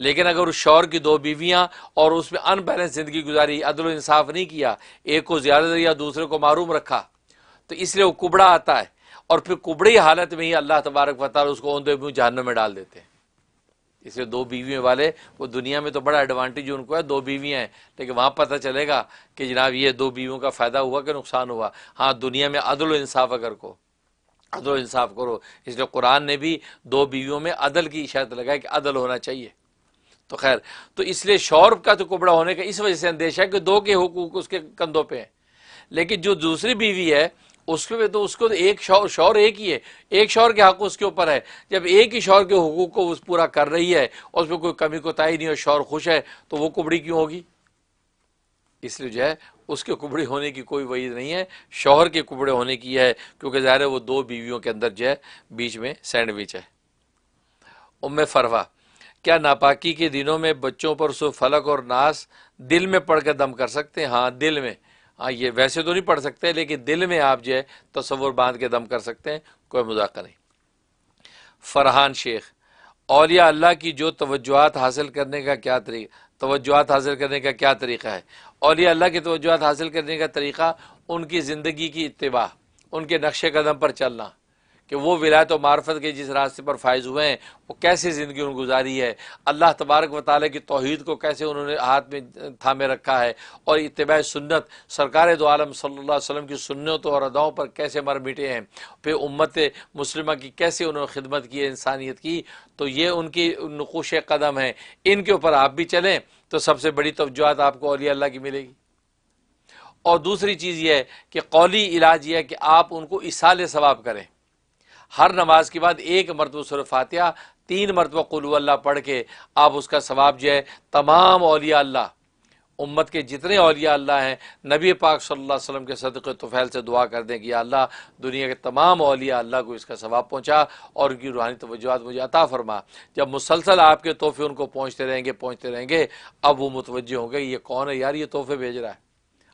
لیکن اگر اس شوہر کی 2 بیویاں اور اس میں ان بیلنس زندگی گزاری, عدل و انصاف نہیں کیا, ایک کو زیادہ دیا دوسرے کو محروم رکھا, تو اس لیے وہ کبڑا آتا ہے, اور پھر کبڑی حالت میں ہی اللہ تبارک و تعالی اس کو اوندے منہ جہنم میں ڈال دیتے ہیں. اس لیے 2 بیویوں والے, وہ دنیا میں تو بڑا ایڈوانٹیج ان کو ہے, 2 بیویاں ہیں, لیکن وہاں پتہ چلے گا کہ جناب یہ 2 بیویوں کا فائدہ ہوا کہ نقصان ہوا. ہاں دنیا میں عدل و انصاف اگر کو عدل و انصاف کرو, اس لیے قرآن نے بھی 2 بیویوں میں عدل کی شرط لگائی کہ عدل ہونا چاہیے. تو خیر, تو اس لیے شوہر کا تو کبڑا ہونے کا اس وجہ سے اندیشہ ہے کہ 2 کے حقوق اس کے کندھوں پہ ہیں, لیکن جو دوسری بیوی ہے اس کے تو اس کو ایک شوہر ایک ہی ہے, ایک شوہر کے حق اس کے اوپر ہے. جب ایک ہی شوہر کے حقوق کو اس پورا کر رہی ہے اور اس میں کوئی کمی کوتاہی نہیں, اور شوہر خوش ہے, تو وہ کبڑی کیوں ہوگی؟ اس لیے جو ہے اس کے کبڑے ہونے کی کوئی وجہ نہیں ہے, شوہر کے کبڑے ہونے کی ہے, کیونکہ ظاہر ہے وہ 2 بیویوں کے اندر جو ہے بیچ میں سینڈوچ ہے. ام فروا, کیا ناپاکی کے دنوں میں بچوں پر سو فلک اور ناس دل میں پڑھ کے دم کر سکتے ہیں؟ ہاں دل میں, ہاں یہ ویسے تو نہیں پڑھ سکتے, لیکن دل میں آپ جو ہے تصور باندھ کے دم کر سکتے ہیں, کوئی مذاکرہ نہیں. فرحان شیخ, اولیاء اللہ کی جو توجہات حاصل کرنے کا کیا طریقہ ہے؟ اولیاء اللہ کی توجہات حاصل کرنے کا طریقہ ان کی زندگی کی اتباع, ان کے نقش قدم پر چلنا, کہ وہ ولایت و معرفت کے جس راستے پر فائز ہوئے ہیں وہ کیسے زندگی انہوں نے گزاری ہے, اللہ تبارک و تعالیٰ کی توحید کو کیسے انہوں نے ہاتھ میں تھامے رکھا ہے, اور اتباع سنت سرکار دو عالم صلی اللہ علیہ وسلم کی سنتوں اور اداؤں پر کیسے مر مٹے ہیں, پھر امت مسلمہ کی کیسے انہوں نے خدمت کی ہے, انسانیت کی. تو یہ ان کی نقوش قدم ہیں, ان کے اوپر آپ بھی چلیں تو سب سے بڑی توجہات آپ کو اولیاء اللہ کی ملے گی. اور دوسری چیز یہ ہے کہ قولی علاج یہ ہے کہ آپ ان کو ایصال ثواب کریں. ہر نماز کے بعد 1 مرتبہ سورہ فاتحہ, 3 مرتبہ قل هو اللہ پڑھ کے آپ اس کا ثواب جو ہے تمام اولیاء اللہ, امت کے جتنے اولیاء اللہ ہیں, نبی پاک صلی اللہ علیہ وسلم کے صدقے طفیل سے دعا کر دیں کہ یا اللہ دنیا کے تمام اولیاء اللہ کو اس کا ثواب پہنچا اور ان کی روحانی توجہات مجھے عطا فرما. جب مسلسل آپ کے تحفے ان کو پہنچتے رہیں گے, اب وہ متوجہ ہوں گے یہ کون ہے یار, یہ تحفے بھیج رہا ہے.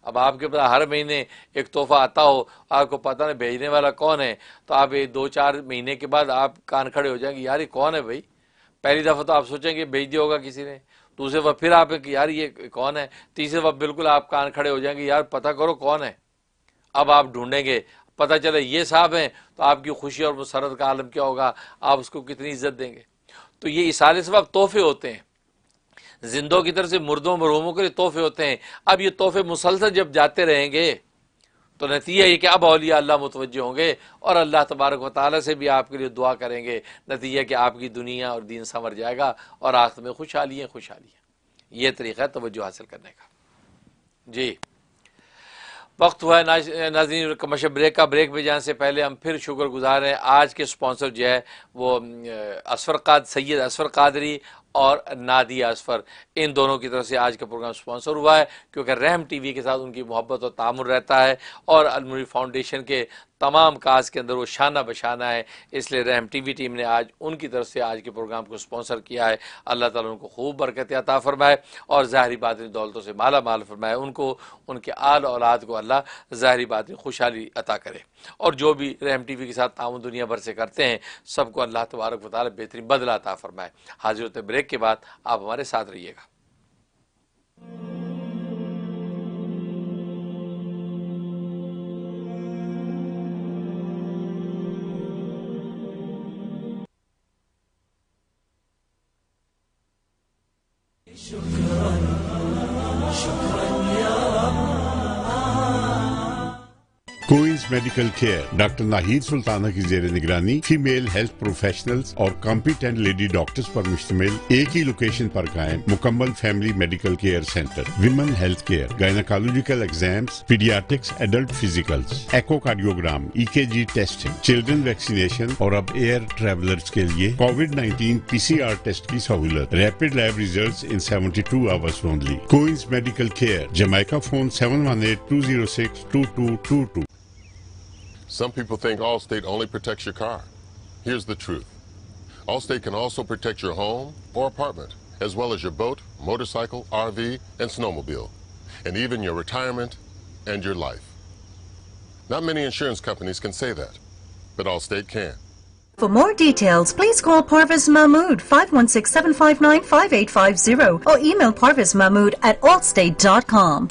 اب آپ کے پاس ہر مہینے ایک تحفہ آتا ہو, آپ کو پتہ نہیں بھیجنے والا کون ہے, تو آپ 2-4 مہینے کے بعد آپ کان کھڑے ہو جائیں گے, یار یہ کون ہے بھائی. پہلی دفعہ تو آپ سوچیں گے بھیج دیا ہوگا کسی نے, دوسرے وقت پھر آپ کہ یار یہ کون ہے, تیسرے وقت بالکل آپ کان کھڑے ہو جائیں گے, یار پتہ کرو کون ہے. اب آپ ڈھونڈیں گے, پتہ چلے یہ صاحب ہیں, تو آپ کی خوشی اور مسرت کا عالم کیا ہوگا, آپ اس کو کتنی عزت دیں گے. تو یہ ایصال ثواب تحفے ہوتے ہیں, زندوں کی طرف سے مردوں مرحوموں کے لیے تحفے ہوتے ہیں. اب یہ تحفے مسلسل جب جاتے رہیں گے تو نتیجہ یہ کہ اب اولیاء اللہ متوجہ ہوں گے اور اللہ تبارک و تعالیٰ سے بھی آپ کے لیے دعا کریں گے. نتیجہ کہ آپ کی دنیا اور دین سنور جائے گا اور آخرت میں خوشحالی. یہ طریقہ ہے توجہ حاصل کرنے کا. جی وقت ہوا ہے ناظرین کمرشل بریک کا. بریک پہ جانے سے پہلے ہم پھر شکر گزار ہیں, آج کے سپانسر جو ہے وہ سید اسفر قادری اور نادیہ اسفر, ان دونوں کی طرف سے آج کا پروگرام سپانسر ہوا ہے, کیونکہ رحم ٹی وی کے ساتھ ان کی محبت اور تعامل رہتا ہے, اور المنیر فاؤنڈیشن کے تمام کاز کے اندر وہ شانہ بشانہ ہے. اس لیے رحم ٹی وی ٹیم نے آج ان کی طرف سے آج کے پروگرام کو سپانسر کیا ہے. اللہ تعالیٰ ان کو خوب برکت عطا فرمائے اور ظاہری باطنی دولتوں سے مالا مال فرمائے. ان کو, ان کے آل اولاد کو اللہ ظاہری باطنی خوشحالی عطا کرے. اور جو بھی رحم ٹی وی کے ساتھ تعاون دنیا بھر سے کرتے ہیں سب کو اللہ تبارک و تعالیٰ بہترین بدلہ عطا فرمائے. حاضر ہوتے بریک کے بعد آپ ہمارے ساتھ رہیے گا. Queens Medical Care doctor Nahid Sultana کی زیر نگرانی فیمیل ہیلتھ پروفیشنلز اور کمپیٹنٹ لیڈی ڈاکٹرز پر مشتمل ایک ہی لوکیشن پر قائم مکمل family medical care centre. Women health care, gynaecological exams, paediatrics, adult physicals, echocardiogram, EKG testing, children vaccination, اور اب ایئر ٹریولرز کے لیے کووڈ-19 PCR ٹیسٹ کی سہولت. Rapid lab results in 72 hours only. Queens Medical Care, Jamaica phone 718-206-2222. Some people think Allstate only protects your car. Here's the truth. Allstate can also protect your home or apartment, as well as your boat, motorcycle, RV, and snowmobile, and even your retirement and your life. Not many insurance companies can say that, but Allstate can. For more details, please call Parvez Mahmood 516-759-5850 or email parvezmahmood@allstate.com.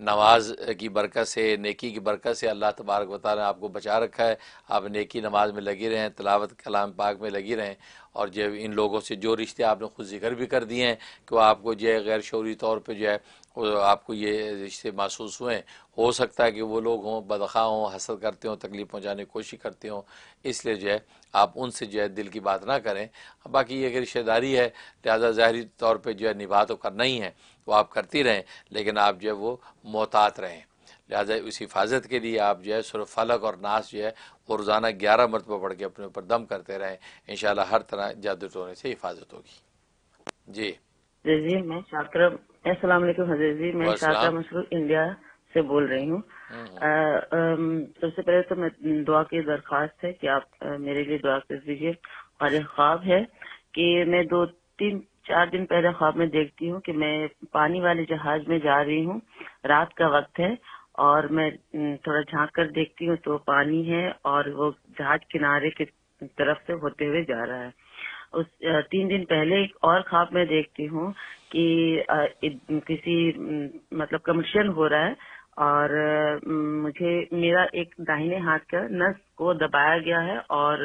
نماز کی برکت سے، نیکی کی برکت سے اللہ تبارک و تعالیٰ نے آپ کو بچا رکھا ہے. آپ نیکی نماز میں لگی رہیں، تلاوت کلام پاک میں لگی رہیں، اور جو ان لوگوں سے جو رشتے آپ نے خود ذکر بھی کر دیے ہیں کہ وہ آپ کو جو ہے غیر شعوری طور پہ جو ہے آپ کو یہ رشتے محسوس ہوئے ہیں، ہو سکتا ہے کہ وہ لوگ ہوں بدخواہ ہوں، حسد کرتے ہوں، تکلیف پہنچانے کی کوشش کرتے ہوں، اس لیے جو ہے آپ ان سے جو ہے دل کی بات نہ کریں. باقی یہ کہ رشتہ داری ہے، لہٰذا ظاہری طور پہ جو ہے نبھا تو کرنا ہی ہے، وہ آپ کرتی رہیں، لیکن آپ جو ہے وہ محتاط رہیں. لہٰذا اس حفاظت کے لیے آپ جو ہے سورہ فلق اور ناس جو ہے وہ روزانہ 11 مرتبہ پڑھ کے اپنے اوپر دم کرتے رہیں. انشاءاللہ ہر طرح جادو ٹونے سے حفاظت ہوگی. جی جی میں شاکرہ، السلام علیکم حضرت جی، میں شاکرہ مسرور انڈیا سے بول رہی ہوں. سب سے پہلے تو میں دعا کی درخواست ہے کہ آپ میرے لیے دعا کر دیجیے. اور ایک خواب ہے کہ میں 2-3-4 دن پہلے خواب میں دیکھتی ہوں کہ میں پانی والے جہاز میں جا رہی ہوں، رات کا وقت ہے، اور میں تھوڑا جھانک کر دیکھتی ہوں تو پانی ہے اور وہ جہاز کنارے کی طرف سے ہوتے ہوئے جا رہا ہے. 3 دن پہلے ایک اور خواب میں دیکھتی ہوں کہ کسی مطلب کمرشل ہو رہا ہے اور مجھے میرا ایک داہنے ہاتھ کا نس کو دبایا گیا ہے اور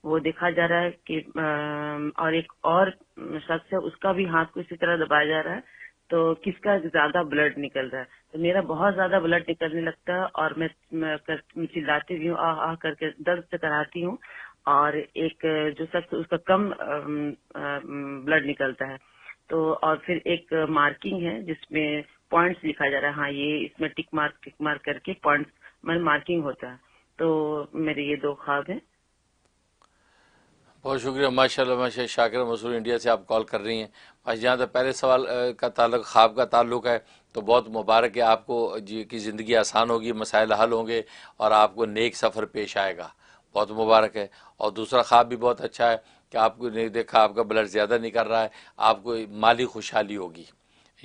وہ دیکھا جا رہا ہے کہ اور ایک اور شخص ہے اس کا بھی ہاتھ کو اسی طرح دبایا جا رہا ہے. تو کس کا زیادہ بلڈ نکل رہا ہے؟ تو میرا بہت زیادہ بلڈ نکلنے لگتا ہے اور میں چلاتی بھی ہوں، آہ کر کے درد سے کراتی ہوں، اور ایک جو شخص اس کا کم بلڈ نکلتا ہے. تو اور پھر ایک مارکنگ ہے جس میں پوائنٹس لکھا جا رہا ہے، ہاں یہ اس میں ٹک مارک کر کے پوائنٹس میں مارکنگ ہوتا ہے. تو میرے یہ 2 خواب ہیں. بہت شکریہ، ماشاء اللہ ماشاء شاکر مسرور انڈیا سے آپ کال کر رہی ہیں. جہاں تک پہلے سوال کا تعلق خواب کا تعلق ہے تو بہت مبارک ہے، آپ کو جی کی زندگی آسان ہوگی، مسائل حل ہوں گے اور آپ کو نیک سفر پیش آئے گا، بہت مبارک ہے. اور دوسرا خواب بھی بہت اچھا ہے کہ آپ کو نہیں دیکھا آپ کا بلڈ زیادہ نہیں کر رہا ہے، آپ کو مالی خوشحالی ہوگی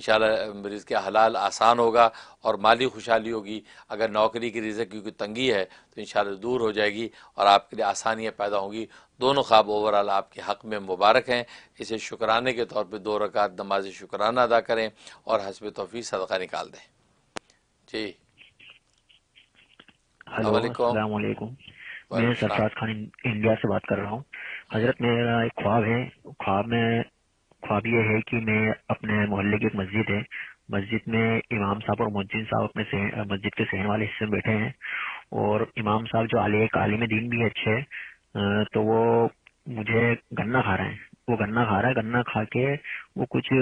انشاءاللہ، رزق کے حلال آسان ہوگا اور مالی خوشحالی ہوگی. اگر نوکری کی رزق کی کوئی تنگی ہے تو انشاءاللہ دور ہو جائے گی اور آپ کے لیے آسانیاں پیدا ہوں گی. دونوں خواب اوورال آپ کے حق میں مبارک ہیں. اسے شکرانے کے طور پہ 2 رکعت نماز شکرانہ ادا کریں اور حسب توفیق صدقہ نکال دیں. جی ہلو السلام علیکم، میں سرفراز خان انڈیا سے بات کر رہا ہوں. حضرت میرا ایک خواب ہے، خواب یہ ہے کہ میں اپنے محلے کی ایک مسجد ہے، مسجد میں امام صاحب اور مؤذن صاحب اپنے مسجد کے صحن والے حصے میں بیٹھے ہیں، اور امام صاحب جو عالم دین بھی اچھے ہیں، تو وہ مجھے گنا کھا رہے ہیں، وہ گنا کھا رہا ہے، گنا کھا کے وہ کچھ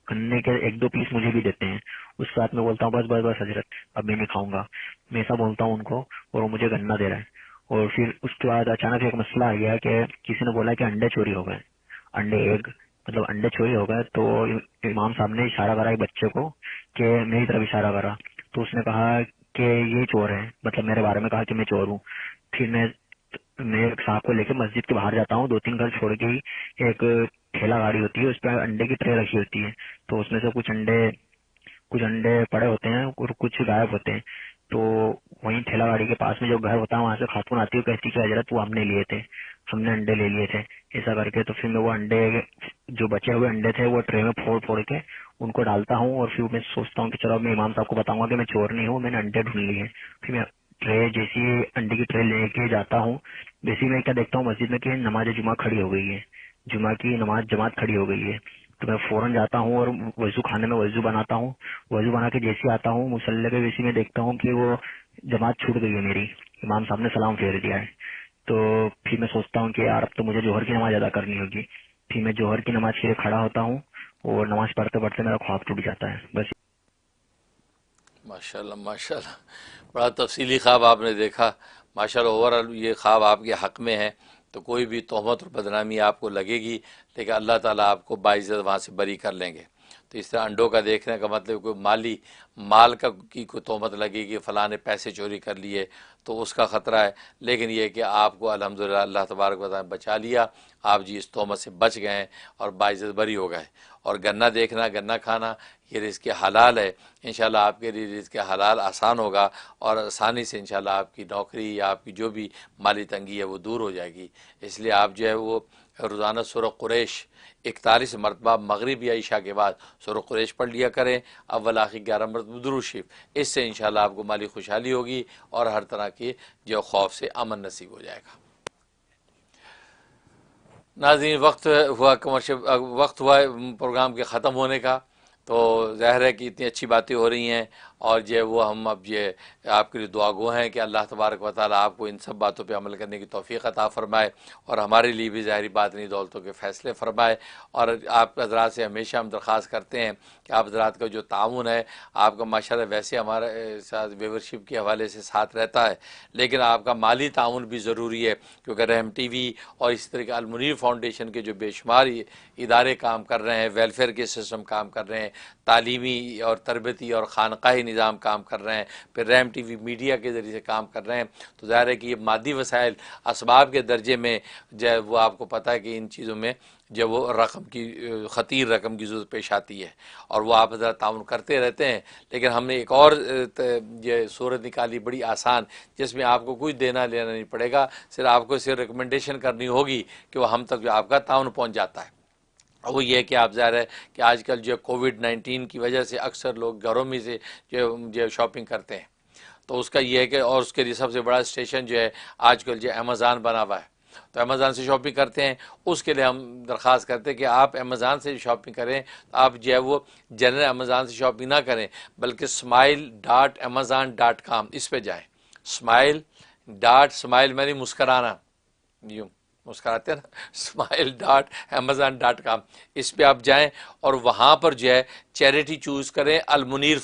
گنے کے 1-2 پیس مجھے بھی دیتے ہیں. اس ساتھ میں بولتا ہوں بس بس بس حضرت اب میں نہیں کھاؤں گا، میں ایسا بولتا ہوں ان کو، اور وہ مجھے گنا دے رہا ہے. اور پھر اس کے بعد اچانک ایک مسئلہ آ گیا کہ کسی نے بولا کہ انڈے چوری ہو گئے، انڈے چوری ہو گئے. تو امام صاحب نے اشارہ کرا ایک بچے کو کہ میری طرف اشارہ کرا، تو اس نے کہا کہ یہ چور ہے، مطلب میرے بارے میں کہا کہ میں چور ہوں. پھر میں ایک صاحب کو لے کے مسجد کے باہر جاتا ہوں، 2-3 گھر چھوڑ کے ہی ایک ٹھیلا گاڑی ہوتی ہے، اس پہ انڈے کی ٹرے رکھی ہوتی ہے. تو اس میں سے کچھ انڈے پڑے ہوتے ہیں اور کچھ غائب ہوتے ہیں. تو وہیں ٹھیلا گاڑی کے پاس میں جو گھر ہوتا ہے وہاں سے خاتون آتی ہے، کہتی کہ حضرت وہ ہم نے لیے تھے، ہم نے انڈے لے لیے تھے، ایسا کر کے. تو پھر میں وہ انڈے جو بچے ہوئے انڈے تھے وہ ٹرے میں پھوڑ کے ان کو ڈالتا ہوں، اور پھر میں سوچتا ہوں کہ چلو میں امام صاحب کو بتاؤں گا کہ میں چور نہیں ہوں، میں نے انڈے ڈھونڈ لیے. پھر میں ٹرے جیسی انڈے کی ٹرے لے کے جاتا ہوں، جیسے میں کیا دیکھتا ہوں مسجد میں کہ نماز جمعہ کھڑی ہو گئی ہے، جمعہ کی نماز جماعت کھڑی ہو گئی ہے. تو میں فوراً جاتا ہوں اور خانے میں وضو بناتا ہوں، وضو بنا کے جیسے آتا ہوں مصلی پہ، ویسے میں دیکھتا ہوں کہ وہ جماعت چھوٹ گئی ہے میری، امام صاحب نے سلام پھیر دیا ہے. تو پھر میں سوچتا ہوں کہ یار اب تو مجھے جوہر کی نماز ادا کرنی ہوگی. پھر میں جوہر کی نماز کے لیے کھڑا ہوتا ہوں اور نماز پڑھتے پڑھتے میرا خواب ٹوٹ جاتا ہے. بس ماشاءاللہ ماشاءاللہ، بڑا تفصیلی خواب آپ نے دیکھا ماشاءاللہ. اوورآل یہ خواب آپ کے حق میں ہے، تو کوئی بھی تہمت اور بدنامی آپ کو لگے گی لیکن اللہ تعالیٰ آپ کو باعزت وہاں سے بری کر لیں گے. تو اس طرح انڈوں کا دیکھنے کا مطلب کوئی مال کی کوئی تہمت لگے گی، فلاں نے پیسے چوری کر لیے تو اس کا خطرہ ہے. لیکن یہ کہ آپ کو الحمدللہ اللہ تبارک و تعالیٰ بچا لیا، آپ جی اس تہمت سے بچ گئے ہیں اور باعزت بری ہو گئے. اور گنا دیکھنا، گنا کھانا یہ رزق حلال ہے. انشاءاللہ آپ کے لیے رزق حلال آسان ہوگا اور آسانی سے انشاءاللہ آپ کی نوکری یا آپ کی جو بھی مالی تنگی ہے وہ دور ہو جائے گی. اس لیے آپ جو ہے وہ روزانہ سورہ قریش 41 مرتبہ مغرب یا عشاء کے بعد سورہ قریش پڑھ لیا کریں، اول آخر 11 مرتبہ درود شریف۔ اس سے انشاءاللہ آپ کو مالی خوشحالی ہوگی اور ہر طرح کی جو خوف سے امن نصیب ہو جائے گا۔ ناظرین، وقت ہوا پروگرام کے ختم ہونے کا، تو ظاہر ہے کہ اتنی اچھی باتیں ہو رہی ہیں، اور جو وہ ہم اب یہ آپ کے لیے دعا گو ہیں کہ اللہ تبارک و تعالیٰ آپ کو ان سب باتوں پہ عمل کرنے کی توفیق عطا فرمائے، اور ہمارے لیے بھی ظاہری بات نہیں دولتوں کے فیصلے فرمائے۔ اور آپ حضرات سے ہمیشہ ہم درخواست کرتے ہیں کہ آپ حضرات کا جو تعاون ہے، آپ کا ماشاءاللہ ویسے ہمارے ساتھ ویورشپ کے حوالے سے ساتھ رہتا ہے، لیکن آپ کا مالی تعاون بھی ضروری ہے، کیونکہ رحم ٹی وی اور اس طرح کے المنیر فاؤنڈیشن کے جو بے شمار ادارے کام کر رہے ہیں، ویلفیئر کے سسٹم کام کر رہے ہیں، تعلیمی اور تربیتی اور خانقاہی نظام کام کر رہے ہیں، پھر رحم ٹی وی میڈیا کے ذریعے سے کام کر رہے ہیں، تو ظاہر ہے کہ یہ مادی وسائل اسباب کے درجے میں جو وہ آپ کو پتہ ہے کہ ان چیزوں میں جب وہ رقم کی خطیر رقم کی ضرورت پیش آتی ہے، اور وہ آپ حضرات تعاون کرتے رہتے ہیں۔ لیکن ہم نے ایک اور یہ صورت نکالی بڑی آسان، جس میں آپ کو کچھ دینا لینا نہیں پڑے گا، صرف آپ کو صرف ریکمنڈیشن کرنی ہوگی کہ وہ ہم تک جو آپ کا تعاون پہنچ جاتا ہے۔ وہ یہ ہے کہ آپ ظاہر ہے کہ آج کل جو کووڈ-19 کی وجہ سے اکثر لوگ گھروں میں سے جو شاپنگ کرتے ہیں، تو اس کا یہ ہے کہ اور اس کے لیے سب سے بڑا اسٹیشن جو ہے آج کل جو امیزان بنا ہوا ہے، تو امیزان سے شاپنگ کرتے ہیں۔ اس کے لیے ہم درخواست کرتے ہیں کہ آپ امیزان سے شاپنگ کریں، آپ جو ہے وہ جنرل امیزان سے شاپنگ نہ کریں، بلکہ smile.amazon.com اس پہ جائیں۔ اسمائل میں نہیں مسکرانا، یوں مسکراتے ہیں نا، smile.amazon.com اس پہ آپ جائیں، اور وہاں پر جو ہے چیریٹی چوز کریں، المنیر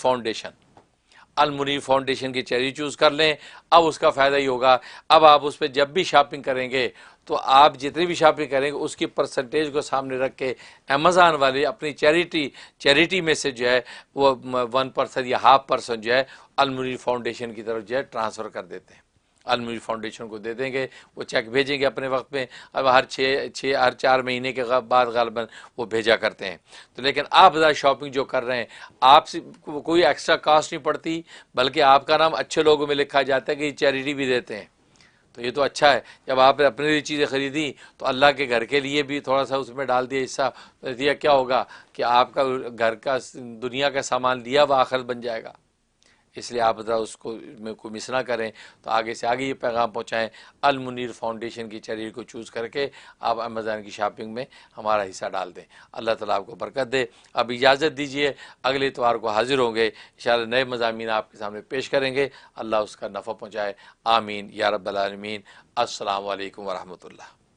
فاؤنڈیشن کی چیریٹی چوز کر لیں۔ اب اس کا فائدہ ہی ہوگا، اب آپ اس پہ جب بھی شاپنگ کریں گے تو آپ جتنی بھی شاپنگ کریں گے اس کی پرسنٹیج کو سامنے رکھ کے امیزان والے اپنی چیریٹی میں سے جو ہے وہ 1% یا 0.5% جو ہے المنیر فاؤنڈیشن کی طرف جو ہے ٹرانسفر کر دیتے ہیں، المنیر فاؤنڈیشن کو دے دیں گے، وہ چیک بھیجیں گے اپنے وقت میں۔ اب ہر 4 مہینے کے بعد غالباً وہ بھیجا کرتے ہیں۔ تو لیکن آپ ذرا شاپنگ جو کر رہے ہیں، آپ سے کوئی ایکسٹرا کاسٹ نہیں پڑتی، بلکہ آپ کا نام اچھے لوگوں میں لکھا جاتا ہے کہ یہ چیریٹی بھی دیتے ہیں، تو یہ تو اچھا ہے۔ جب آپ نے اپنے لیے چیزیں خریدی تو اللہ کے گھر کے لیے بھی تھوڑا سا اس میں ڈال دیا حصہ، دیا کیا ہوگا کہ آپ کا گھر کا دنیا کا سامان لیا وہ آخرت بن جائے گا۔ اس لیے آپ ذرا اس کو میں کوئی مس نہ کریں، تو آگے سے آگے یہ پیغام پہنچائیں، المنیر فاؤنڈیشن کی چیریٹی کو چوز کر کے آپ امیزان کی شاپنگ میں ہمارا حصہ ڈال دیں۔ اللہ تعالیٰ آپ کو برکت دے۔ اب اجازت دیجیے، اگلے اتوار کو حاضر ہوں گے، انشاءاللہ نئے مضامین آپ کے سامنے پیش کریں گے۔ اللہ اس کا نفع پہنچائے، آمین یا رب العالمین۔ السلام علیکم ورحمۃ اللہ۔